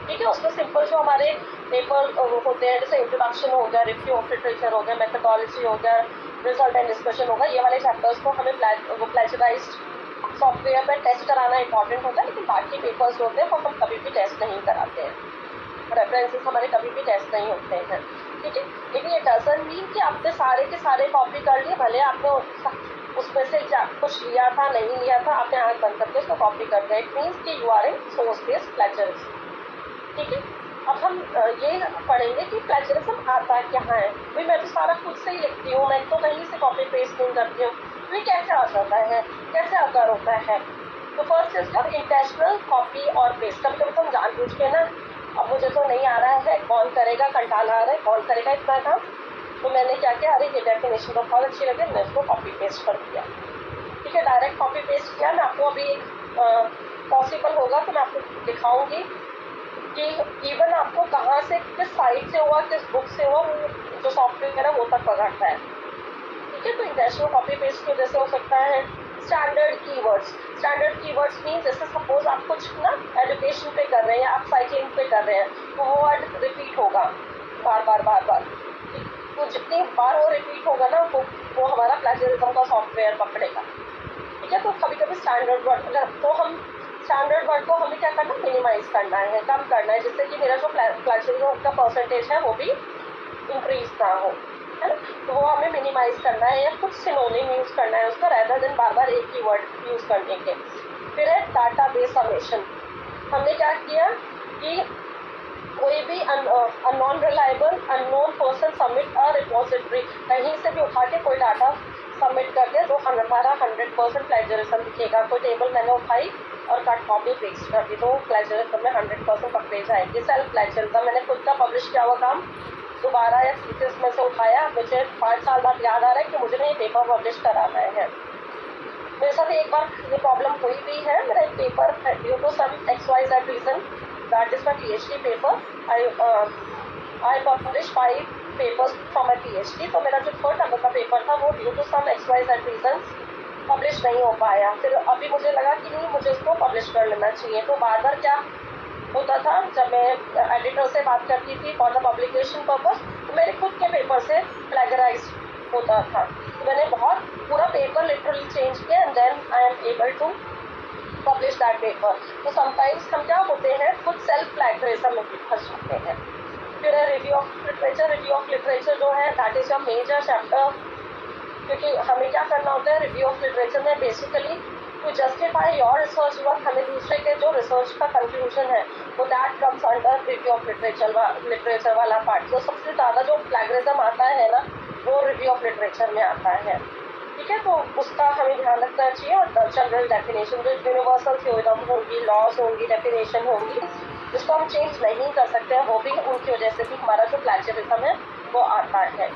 Speaker 2: ठीक है। उसमें सिंपल जो हमारे पेपर होते हैं जैसे इंट्रोडक्शन हो गया, रिव्यू ऑफ लिटरेचर हो गया, मेथोडोलॉजी हो गया, रिजल्ट एंड डिस्कशन होगा, ये वाले चैप्टर्स को हमें प्लेजराइज्ड सॉफ्टवेयर पर टेस्ट कराना इंपॉर्टेंट होता है, लेकिन बाकी पेपर्स होते हैं वो हम कभी भी टेस्ट नहीं कराते हैं, रेफरेंसेस हमारे कभी भी टेस्ट नहीं होते हैं, ठीक है। लेकिन ये डजंट मीन कि आपने सारे के सारे कॉपी कर लिए, भले आपने उसमें से कुछ लिया था नहीं लिया था, आपने आँख बंद करके उसको कॉपी कर दिया, इट मीन्स कि you are in source based plagiarism, ठीक है। अब हम ये पढ़ेंगे कि प्लेजरिज्म आता क्या है। भाई मैं तो सारा खुद से ही लिखती हूँ, मैं तो कहीं से कॉपी पेस्ट नहीं करती हूँ, ये कैसे आ जाता है, कैसे अगर होता है। तो फर्स्ट इज जब इंटेंशनल कॉपी और पेस्ट, कभी कभी तुम जानबूझ के ना, अब मुझे तो नहीं आ रहा है, कौन करेगा, कंटाल आ रहा है, कौन करेगा इतना काम, तो मैंने क्या किया, अरे ये डेफिनेशन तो बहुत अच्छी लगे, मैं इसको कॉपी पेस्ट कर दिया, ठीक है, डायरेक्ट कॉपी पेस्ट किया। मैं आपको अभी पॉसिबल होगा तो मैं आपको दिखाऊंगी कि इवन आपको कहाँ से, किस साइट से हुआ, किस बुक से हुआ, जो सॉफ्टवेयर है वो तक पकड़ता है, ठीक है। तो इंटेंशनल कॉपी पेस्ट की वजह से हो सकता है, स्टैंडर्ड कीवर्ड्स मीन जैसे सपोज आप कुछ ना एजुकेशन पे कर रहे हैं, आप साइकिलिंग पे कर रहे हैं, तो वो वर्ड रिपीट होगा बार बार। तो जितनी बार वो रिपीट होगा ना वो हमारा प्लेजरिज्म का सॉफ्टवेयर पकड़ेगा। ठीक है, तो कभी कभी स्टैंडर्ड वर्ड, तो हम स्टैंडर्ड वर्ड को हमें क्या करना, मिनिमाइज करना है, कम करना है, जिससे कि मेरा जो प्लेजरिज्म का परसेंटेज है वो भी इंक्रीज ना हो, है ना। तो वो हमें मिनिमाइज करना है या कुछ सिनोनिम यूज़ करना है उसका, रेदर देन बार बार एक ही वर्ड यूज़ करने के। फिर है डाटा बेस सबमिशन। हमने क्या किया कि कोई भी non reliable unknown person submit अ रिपोजिटरी, कहीं से भी उठा के कोई डाटा सबमिट कर दिया तो हमारा 100% प्लेजरिज्म दिखेगा। कोई टेबल मैंने उठाई और कट कॉपी पेस्ट कर दी तो प्लेजरिज्म में 100% पकड़े जाएगी। सेल्फ प्लेजरिज्म, मैंने खुद का पब्लिश किया हुआ काम दोबारा या थीसिस में से उठाया, मुझे 5 साल बाद याद आ रहा है कि मुझे नहीं पेपर पब्लिश कराना है। मेरे साथ एक बार ये प्रॉब्लम हुई भी है। मेरा एक पेपर है due to some XYZ reason, that is my PhD paper, I publish 5 papers from my PhD। तो मेरा जो 3rd नंबर का पेपर था वो due to some XYZ reason publish नहीं हो पाया। फिर अभी मुझे लगा कि नहीं, मुझे उसको पब्लिश कर लेना चाहिए। तो बार बार क्या होता था, जब मैं एडिटर से बात करती थी फॉर द पब्लिकेशन पर्पस, तो मेरे खुद के पेपर से प्लेगराइज होता था। तो मैंने बहुत पूरा पेपर लिटरली चेंज किया and then I am able to publish that paper. तो समटाइम्स हम क्या होते हैं, खुद सेल्फ प्लेगरिज्म में भी फंस जाते हैं। फिर है रिव्यू ऑफ लिटरेचर जो है that is a major chapter, क्योंकि हमें क्या करना होता है रिव्यू ऑफ लिटरेचर में, basically to justify your research work, हमें दूसरे के जो रिसर्च का कंक्लूजन है वो that comes under review of literature वाला पार्ट। तो सबसे ज़्यादा जो प्लेगरिज्म आता है ना वो रिव्यू ऑफ लिटरेचर में आता है। ठीक है, तो उसका हमें ध्यान रखना चाहिए। और जनरल डेफिनेशन जो यूनिवर्सल थ्योरम होंगी, लॉज होंगी, डेफिनेशन होंगी, जिसको हम चेंज नहीं कर सकते हैं, वो भी उनकी वजह से भी हमारा जो प्लेजरिज्म है वो आता है।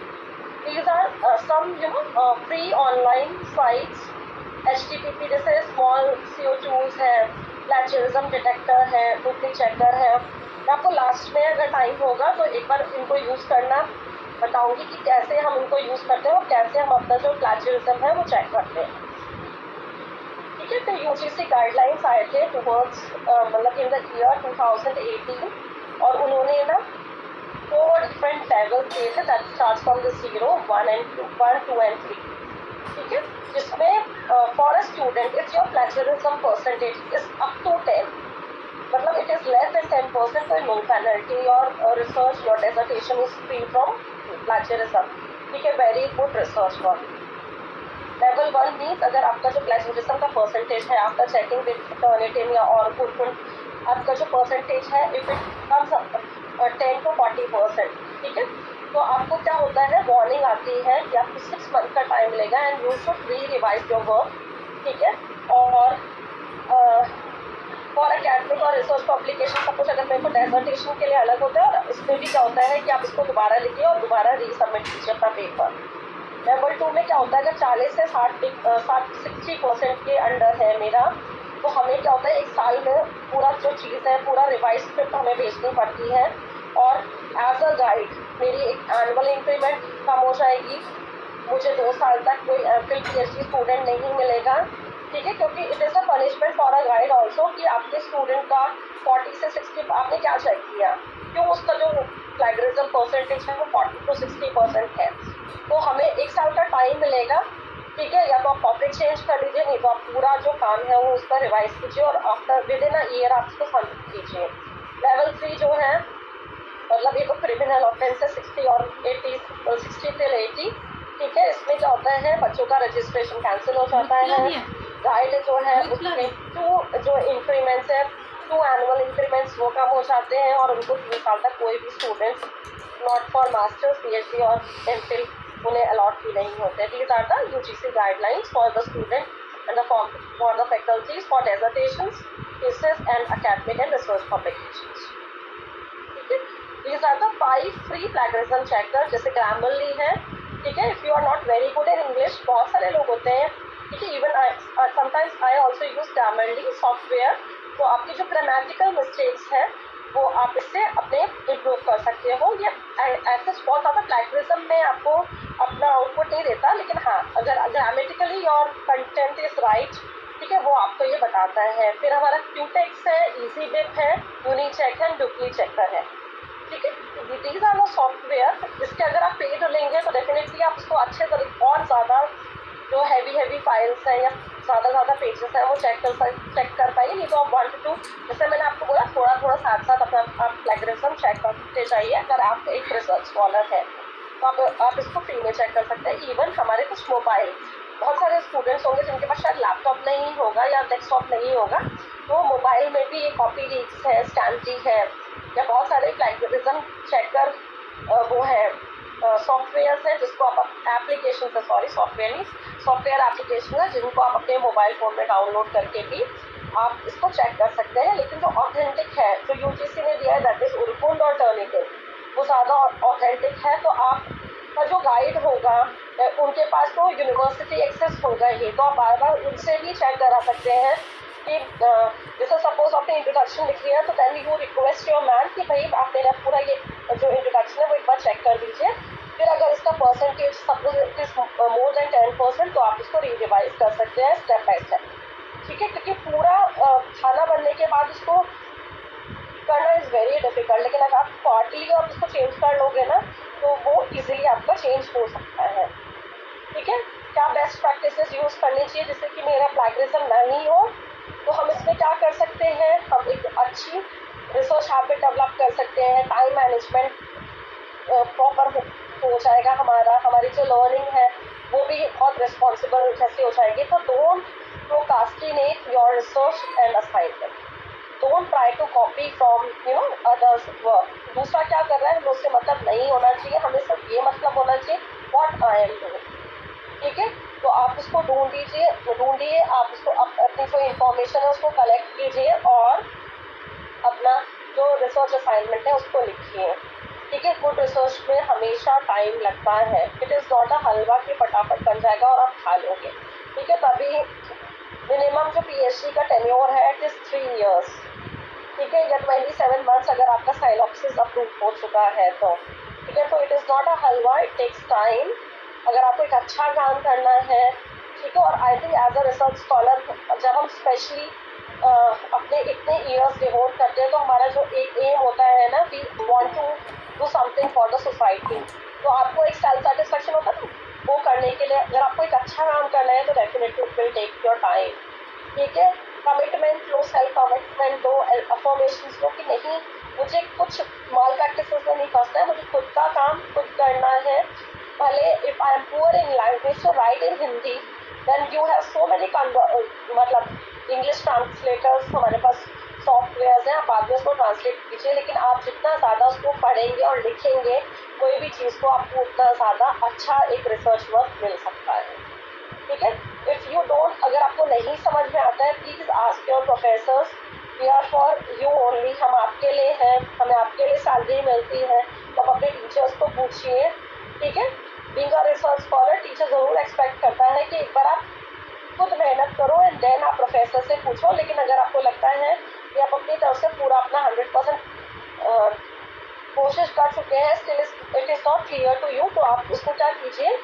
Speaker 2: These are some free online sites, HTTP जैसे स्मॉल CO2s है, प्लेजरिज्म डिटेक्टर है, डुप्ली चेकर है। मैं आपको लास्ट में अगर टाइम होगा तो एक बार इनको यूज़ करना बताऊंगी कि कैसे हम इनको यूज़ करते हैं और कैसे हम अपना जो प्लेजरिज्म है वो चेक करते हैं। ठीक है, तो UGC गाइडलाइंस आए थे टूवर्ड्स मतलब इन द ईयर 2018, और उन्होंने ना 4 different levels दिए थे, that starts from the 0, 1 and 2 and 3। ठीक है, जिसमें for a student if your plagiarism percentage is up to 10, मतलब it is less than 10%, तो no penalty, your research, your dissertation is free from plagiarism। ठीक है, very good research work। Level 1 means अगर आपका जो प्लेजरिज्म का percentage है आपका चेकिंग विद टर्निटिन या और आपका जो परसेंटेज है इफ इट कम्स 10 to 40%, ठीक है, तो आपको क्या होता है, वार्निंग आती है कि आपको 6 मंथ का टाइम मिलेगा and you should re-revise your work. ठीक है, और फॉर एकेडमिक और रिसर्च पब्लिकेशन सपोज अगर मेरे को डेजर्टेशन के लिए अलग होता है, और इसमें भी क्या होता है कि आप इसको दोबारा लिखिए और दोबारा रीसबमिट कीजिए अपना पेपर। लेवल 2 में क्या होता है, अगर 40 से 60% के अंडर है मेरा, तो हमें क्या होता है एक साल में पूरा जो चीज़ है पूरा रिवाइज स्क्रिप्ट हमें भेजनी पड़ती है, और एज अ गाइड मेरी एक एनुअल इंक्रीमेंट कम हो जाएगी, मुझे 2 साल तक कोई फिर PhD स्टूडेंट नहीं मिलेगा। ठीक है, क्योंकि it is a punishment for a guide also कि आपके स्टूडेंट का 40 से 60 आपने क्या चेक किया, क्यों उसका जो प्लेगरिज्म परसेंटेज है वो 40 to 60% है, तो हमें 1 साल का टाइम मिलेगा। ठीक है, या तो आप टॉपिक चेंज कर लीजिए, नहीं तो आप पूरा जो काम है वो उसका रिवाइज कीजिए और after with in a year आप उसको सबमिट कीजिए। लेवल 3 जो है मतलब ये तो क्रिमिनल ऑफेंस है, 60 और 80, 60 till 80। ठीक है, इसमें क्या होता है बच्चों का रजिस्ट्रेशन कैंसिल हो जाता है, गाइड जो है उसमें 2 जो इंक्रीमेंट्स है 2 एनुअल इंक्रीमेंट्स वो कम हो जाते हैं, और उनको 3 साल तक कोई भी students not for masters PhD और MPhil उन्हें अलॉट भी नहीं होते। These are the UGC guidelines for the student and for the faculties for dissertations, thesis and academic and research publications. ठीक है, these are the 5 free plagiarism checker. जैसे Grammarly है, ठीक है, if you are not very good in English, बहुत सारे लोग होते हैं, ठीक है, even sometimes I also use Grammarly software, तो आपकी जो ग्रामेटिकल मिस्टेक्स है वो आप इससे अपने इम्प्रूव कर सकते हो। ये ऐसे बहुत ज़्यादा प्लैगरिज्म में आपको अपना आउटपुट नहीं देता, लेकिन हाँ अगर grammatically your content is right, ठीक है, वो आपको ये बताता है। फिर हमारा क्यूटेक्स है, इजी बिप है, यूनिचेक है, डुप्ली चेकर है, ठीक है। These are the software. इसके अगर आप पेड लेंगे तो डेफिनेटली आप उसको अच्छे तरीके और ज़्यादा जो हैवी फाइल्स हैं या ज़्यादा पेजेस हैं वो चेक कर पाइए। नहीं तो आप 1 to 2, जैसे मैंने आपको बोला, थोड़ा साथ साथ अपना आप प्लैगरिज्म चेक करते जाइए। अगर आप एक रिसर्च स्कॉलर है तो आप इसको फ्री में चेक कर सकते हैं। इवन हमारे कुछ मोबाइल, बहुत सारे स्टूडेंट्स होंगे जिनके पास शायद लैपटॉप नहीं होगा या डेस्कटॉप नहीं होगा, तो मोबाइल में भी ये कॉपी लीक्स है, स्कैमजी है, या बहुत सारे प्लैगरिज्म चेकर वो है सॉफ्टवेयर है जिसको आप एप्लीकेशन है, सॉरी सॉफ्टवेयर नहीं, सॉफ्टवेयर एप्लीकेशन है जिनको आप अपने मोबाइल फ़ोन में डाउनलोड करके भी आप इसको चेक कर सकते हैं। लेकिन जो ऑथेंटिक है, जो यूजीसी ने दिया है, दैट इज उर्कुंड और टर्निटिव, वो ज़्यादा ऑथेंटिक है। तो आपका जो गाइड होगा उनके पास तो यूनिवर्सिटी एक्सेस होगा ही, तो आप बार बार उनसे भी चेक करा सकते हैं कि जैसे सपोज आपने इंट्रोडक्शन लिख लिया तो then you request your man कि भाई आप मेरा पूरा ये जो इंट्रोडक्शन है वो एक बार चेक कर दीजिए। फिर अगर इसका percentage suppose it is more than 10%, तो आप इसको रिवाइज कर सकते हैं स्टेप बाय स्टेप, ठीक है। क्योंकि पूरा खाना बनने के बाद इसको करना इज़ वेरी डिफिकल्ट, लेकिन अगर आप पार्टली आप इसको चेंज कर लोगे ना तो वो इजीली आपका चेंज हो सकता है, ठीक है। क्या बेस्ट प्रैक्टिसेस यूज़ करनी चाहिए जिससे कि मेरा प्लैगरिज्म नहीं हो, तो हम इसमें क्या कर सकते हैं, हम एक अच्छी रिसर्च हैबिट डेवलप कर सकते हैं। टाइम मैनेजमेंट प्रॉपर हो जाएगा, हमारी जो लर्निंग है वो भी बहुत रिस्पॉन्सिबल जैसे हो जाएगी। तो don't procrastinate your research and assignment, don't try to copy from others work. दूसरा क्या कर रहा है हमें उससे मतलब नहीं होना चाहिए, हमें सिर्फ ये मतलब होना चाहिए व्हाट आई एम डूइंग, ठीक है। तो आप उसको ढूंढिए, आप उसको अपनी जो इन्फॉर्मेशन है उसको कलेक्ट कीजिए और अपना जो रिसर्च असाइनमेंट है उसको लिखिए, ठीक है। गुड रिसर्च में हमेशा टाइम लगता है, इट इज़ नॉट अ हलवा कि फटाफट बन जाएगा और आप खा लोगे, ठीक है। तभी मिनिमम जो पीएचडी का टेन्योर है इट इज़ 3 years, ठीक है, या 27 months अगर आपका साइलॉप्सिस अप्रूव हो चुका है तो, ठीक है। तो it is not a halwa, it takes time अगर आपको एक अच्छा काम करना है, ठीक है। और I think as a research scholar जब हम स्पेशली अपने इतने ईयर्स डिवोट करते हैं तो हमारा जो एक एम होता है ना, we want to do something for the society, तो आपको एक सेल्फ सेटिस्फेक्शन होता है वो करने के लिए। अगर आपको एक अच्छा काम करना है तो definitely it will take your time, ठीक है। कमिटमेंट लो, सेल्फ कमिटमेंट लो, अफर्मेशन लो कि नहीं मुझे कुछ माल प्रैक्टिसेस में नहीं फंसना है, मुझे खुद का काम खुद करना है। भले if I am poor in language तो write in Hindi, then you have so many मतलब इंग्लिश ट्रांसलेटर्स, हमारे पास सॉफ्टवेयर्स हैं, आप बाद में उसको ट्रांसलेट कीजिए। लेकिन आप जितना ज़्यादा उसको पढ़ेंगे और लिखेंगे कोई भी चीज़ को, आपको उतना ज़्यादा अच्छा एक रिसर्च वर्क मिल सकता है, ठीक है। इफ़ यू डोंट, अगर आपको नहीं समझ में आता है please ask your professors, we are for you only, हम आपके लिए हैं, हमें आपके लिए सैलरी मिलती है, तो आप अपने टीचर्स को पूछिए, ठीक है। Being a research scholar teacher ज़रूर एक्सपेक्ट करता है कि एक बार आप खुद मेहनत करो एंड देन आप प्रोफेसर से पूछो। लेकिन अगर आपको लगता है कि आप अपनी तरफ से पूरा अपना 100% कोशिश कर चुके हैं, still it is not clear to you, तो आप उसको क्या कीजिए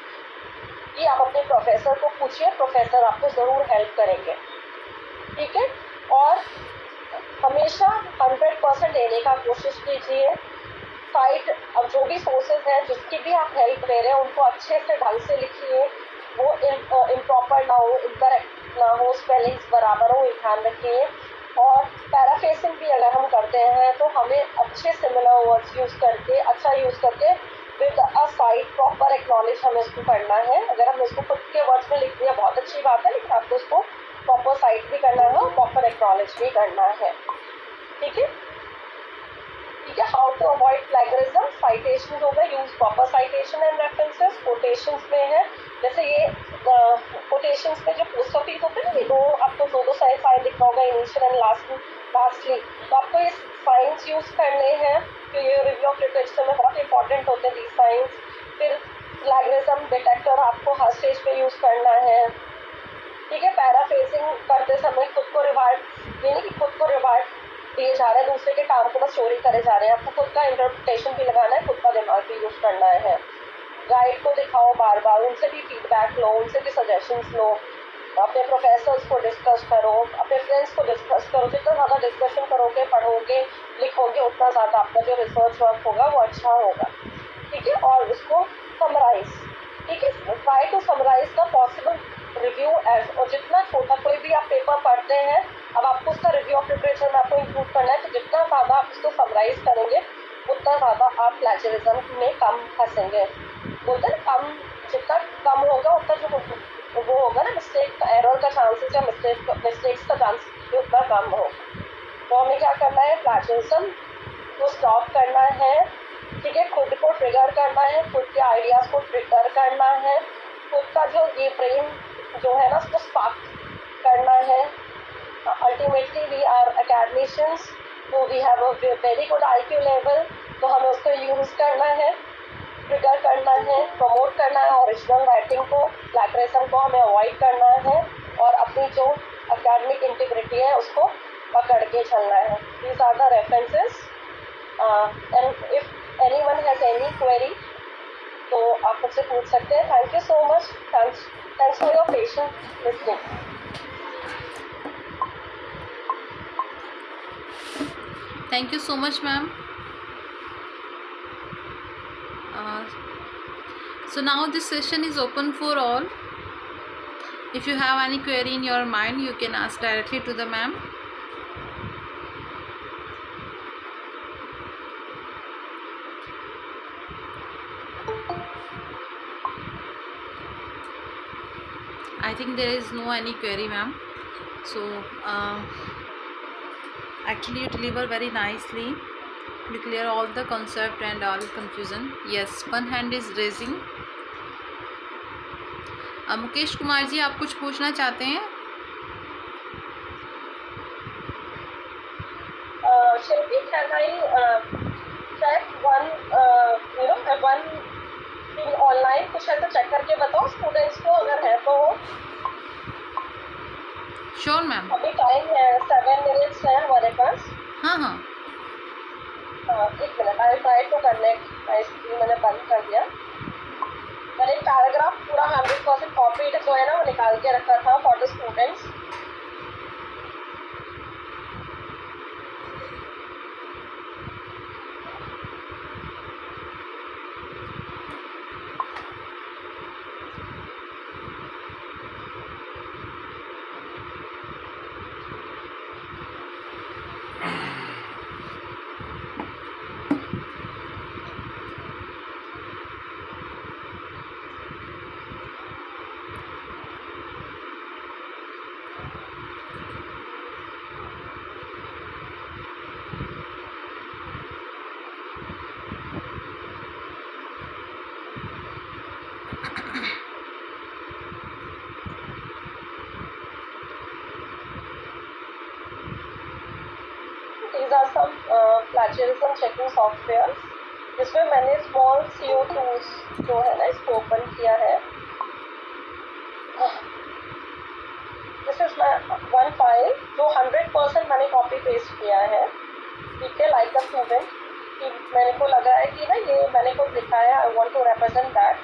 Speaker 2: कि आप अपने प्रोफेसर को पूछिए, प्रोफेसर आपको ज़रूर हेल्प करेंगे, ठीक है। और हमेशा 100% देने का कोशिश कीजिए। साइट, अब जो भी सोर्सेज हैं जिसकी भी आप हेल्प ले रहे हैं उनको अच्छे से ढंग से लिखिए, वो इम्प्रॉपर ना हो, इनकरेक्ट ना हो, स्पेलिंग्स बराबर हो, ध्यान रखिए। और पैराफ्रेजिंग भी अगर हम करते हैं तो हमें अच्छे सिमिलर वर्ड्स यूज़ करके, अच्छा यूज़ करके with a site proper acknowledge हमें उसको करना है। अगर हम इसको खुद के वर्ड्स में लिख दिया बहुत अच्छी बात है, लेकिन आपको उसको प्रॉपर साइट भी करना है और प्रॉपर एक्नॉलेज भी करना है, ठीक है। ठीक है, how to avoid plagiarism, citation हो गए, use proper citation and references. Quotations में है, जैसे ये कोटेशंस में जो पोस्ट ऑफिस होते हैं ना, ये आपको दो साइन लिखना होगा, इनिशियल एंड लास्टली, तो आपको ये साइंस यूज करने हैं, तो ये रिव्यू ऑफ लिटरेचर में बहुत इंपॉर्टेंट होते हैं दी साइंस। फिर प्लैगरिज्म डिटेक्टर आपको हर स्टेज पे यूज करना है, ठीक है। पैराफ्रेजिंग करते समय खुद को रिवार्ड, यानी कि खुद को रिवार्ड दिए जा रहे हैं, दूसरे के काम को बस चोरी करे जा रहे हैं। आपको खुद का इंटरप्रिटेशन भी लगाना है, खुद का दिमाग भी यूज करना है। गाइड को दिखाओ बार बार, उनसे भी फीडबैक लो, उनसे भी सजेशंस लो, अपने प्रोफेसर्स को डिस्कस करो, अपने फ्रेंड्स को डिस्कस करो। जितना ज़्यादा डिस्कशन करोगे, पढ़ोगे, लिखोगे, उतना ज़्यादा आपका जो रिसर्च वर्क होगा वो अच्छा होगा, ठीक है। और उसको समराइज, ठीक है, try to summarize the possible review as, और जितना छोटा कोई भी आप पेपर पढ़ते हैं, अब आपको उसका रिव्यू ऑफ लिटरेचर में आपको इंक्लूड करना है, तो जितना ज़्यादा आप उसको समराइज करेंगे उतना ज़्यादा आप प्लेजरिज्म में कम फंसेंगे। बोलते हैं कम, जितना कम होगा उतना जो वो होगा ना मिस्टेक, एरर का चांसेस या मिस्टेक्स का चांस उतना कम होगा। तो हमें क्या करना है, प्लेजरिज्म को स्टॉप करना है, ठीक है। खुद को ट्रिगर करना है, खुद के आइडियाज़ को ट्रिगर करना है, खुद का जो ये ब्रेन जो है ना उसको स्पार्क करना है। अल्टीमेटली वी आर एकेडमिशियंस, तो we have a very good IQ level, तो हमें उसको यूज़ करना है, ट्रिगर करना है, प्रमोट करना है ओरिजिनल राइटिंग को, प्लैगरिज्म को हमें अवॉइड करना है, और अपनी जो एकेडमिक इंटीग्रिटी है उसको पकड़ के चलना है। These are the references, and if anyone has any query तो आप मुझसे पूछ सकते हैं। Thank you so much, thanks for your patient listening.
Speaker 1: Thank you so much, ma'am. So now this session is open for all. If you have any query in your mind, you can ask directly to the ma'am. I think there is no any query, ma'am. So actually you deliver very nicely, you clear all the concept and all confusion. Yes, one hand is raising. Mukesh Kumar ji, आप कुछ पूछना चाहते हैं?
Speaker 2: Shilpi, can I check one one thing online? कुछ ऐसा check करके बताओ students को, अगर है तो।
Speaker 1: Sure ma'am.
Speaker 2: अभी टाइम है, 7 minutes है हमारे पास।
Speaker 1: हाँ हाँ,
Speaker 2: एक minute, I try to connect. मैंने बंद कर दिया। मैंने एक पैराग्राफ पूरा 100% कॉपी जो है ना वो निकाल के रखा था for the students. These are some plagiarism checking software, जिसमें मैंने स्मॉल CO2s जो है ना इसको ओपन किया है। This is my one file जो 100% मैंने कॉपी पेस्ट किया है, ठीक है, लाइक अ स्टूडेंट, कि मेरे को लगा है कि ना ये मैंने कुछ लिखा है, I want to represent that,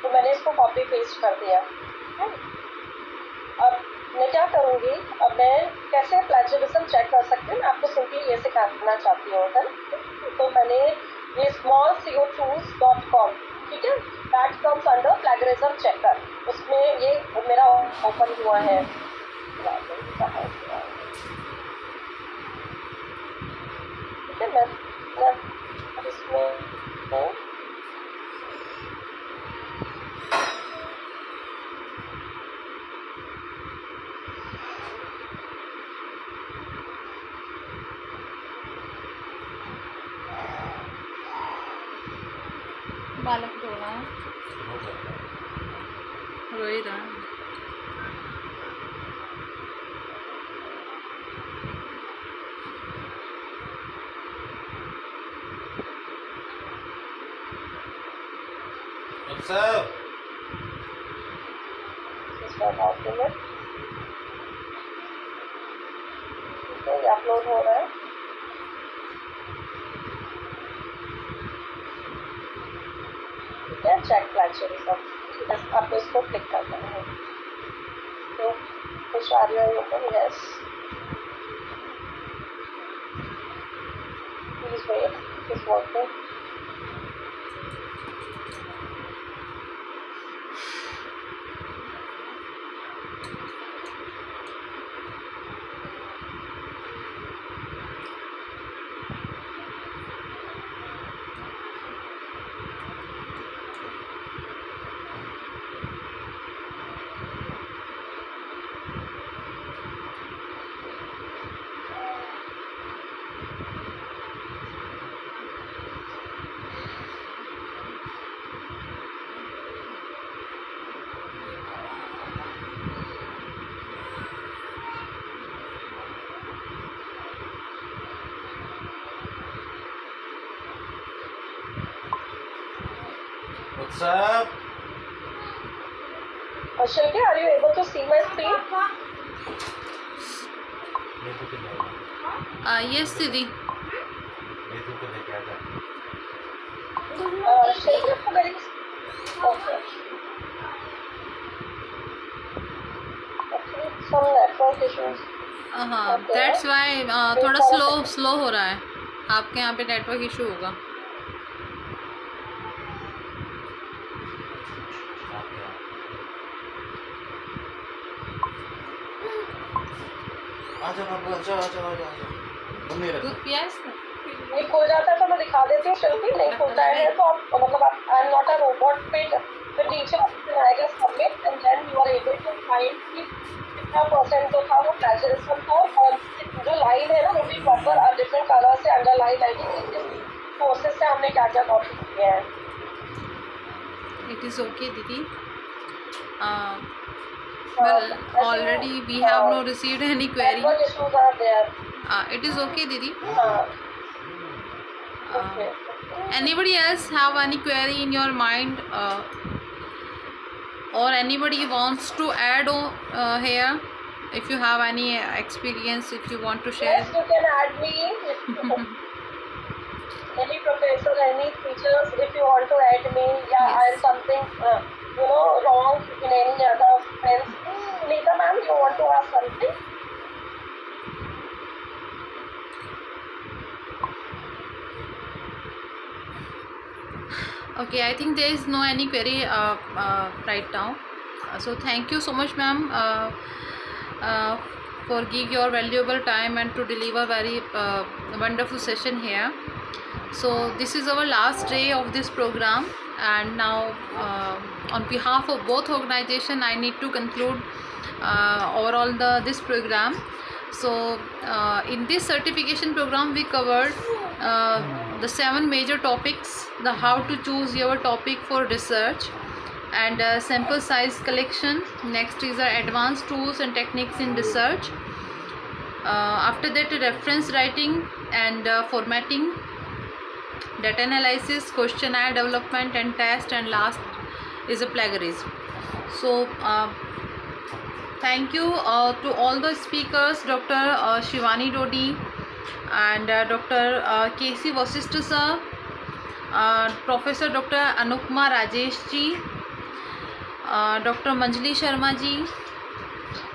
Speaker 2: तो मैंने इसको कॉपी पेस्ट कर दिया। अब मैं क्या करूँगी, अब मैं कैसे प्लेजरिज्म चेक कर सकती हूँ, आपको सिंपली ये सिखाना चाहती हूँ, है। तो मैंने ये smallco2s.com, ठीक है, that comes under plagiarism checker, उसमें ये मेरा ओपन हुआ है। ठीक है, मैं इसमें
Speaker 1: बालक रो रहा है, रो ही रहा है।
Speaker 2: अपलोड हो रहा है। ठीक है, चेक फ्रैक्चर सब, बस आपको इसको क्लिक करना है। तो which are you open? Yes. Please wait. It's working.
Speaker 4: What's up?
Speaker 2: Shilpi, are you able to see my screen?
Speaker 4: Neetu के जाएगा।
Speaker 1: यस दीदी।
Speaker 4: नीतू को लेके आ जा।
Speaker 2: Shilpi, आपको मेरी okay. Actually, some network issues.
Speaker 1: हाँ,
Speaker 2: Okay.
Speaker 1: दैट्स वाई थोड़ा स्लो हो रहा है। आपके यहाँ पे नेटवर्क इशू होगा।
Speaker 4: आजा बाबू, आजा आजा आजा आजा। तुम नहीं
Speaker 1: दूध
Speaker 4: रखो।
Speaker 1: पिया इसने?
Speaker 2: ये खुल जाता है तो मैं दिखा देती हूँ शिल्पी, नहीं खुलता है तो आप मतलब I am not a robot fit the teacher आएगा submit and then you are able to find कि कितना परसेंट जो था वो प्लेजरिज्म था और जो लाइन है ना वो भी प्रॉपर डिफरेंट कलर से अंडरलाइन है कि किस प्रोसेस से हमने क्या क्या कॉपी किया है।
Speaker 1: It is okay, Didi. Well, already we have not received any query.
Speaker 2: Network issues are there.
Speaker 1: It is okay, Didi.
Speaker 2: Okay.
Speaker 1: Anybody else have any query in your mind, or anybody wants to add here? If you have any experience, if you want to share.
Speaker 2: Yes, you can add me. Any professor, any teachers, if you want to add me, yeah,
Speaker 1: Yes.
Speaker 2: I am something, wrong in any other sense. Sunita ma'am, you want to ask something?
Speaker 1: Okay, I think there is no any query right now. So thank you so much, ma'am, for give your valuable time and to deliver very wonderful session here. So this is our last day of this program, and now on behalf of both organization, I need to conclude overall this program. So in this certification program, we covered the 7 major topics: the how to choose your topic for research, and sample size collection. Next is the advanced tools and techniques in research. After that, reference writing and formatting, data analysis, questionnaire development and test, and last is a plagiarism. So thank you to all the speakers, Dr. Shivani Dodi and Dr. K.C. Vasishtha sir, Professor Dr. Anupma Rajesh ji, Dr. Manjali Sharma ji,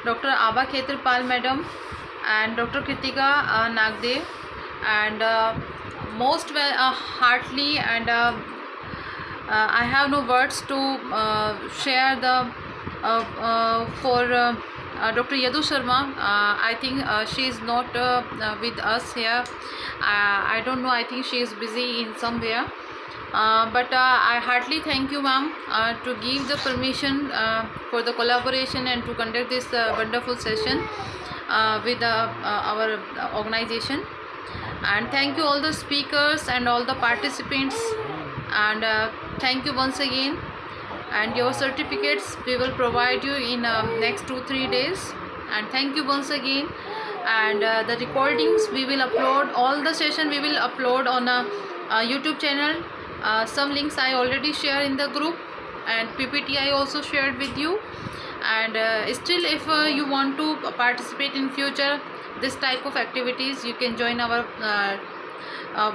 Speaker 1: Dr. Aba Khetrapal madam, and Dr. Kritika Nagdev, and most heartily, and I have no words to share the for Dr. Yadu Sharma. I think she is not with us here. I don't know, I think she is busy in somewhere. But I heartily thank you, ma'am, to give the permission for the collaboration and to conduct this wonderful session with our organization. And thank you all the speakers and all the participants, and thank you once again. And your certificates we will provide you in next 2-3 days. And thank you once again. And the recordings we will upload, all the session we will upload on a YouTube channel. Some links I already share in the group, and PPT I also shared with you. And still, if you want to participate in future this type of activities, you can join our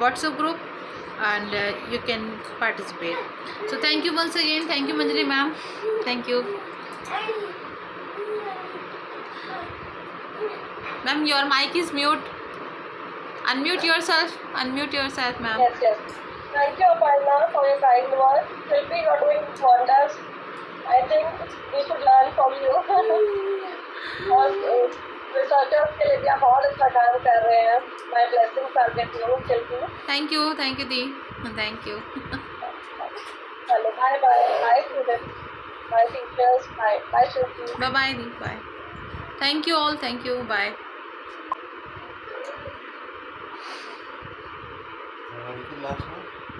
Speaker 1: WhatsApp group. and you can participate. So thank you once again. Thank you, Manjali ma'am. Thank you. Ma'am, your mic is mute. Unmute yourself. Unmute yourself, ma'am.
Speaker 2: Yes, yes. Thank you, Aparna, for your kind words. Shilpi, you are doing wonders. I think we should learn from you. और researchers के लिए भी आप बहुत अच्छा काम कर रहे हैं. My blessings are with you, Shilpi.
Speaker 1: Thank you, Di. Thank you.
Speaker 2: चलो, bye bye. Bye students. Bye teachers. Bye. Bye Shilpi.
Speaker 1: Bye bye, Di. Bye. Thank you all. Thank you. Bye.
Speaker 4: Last में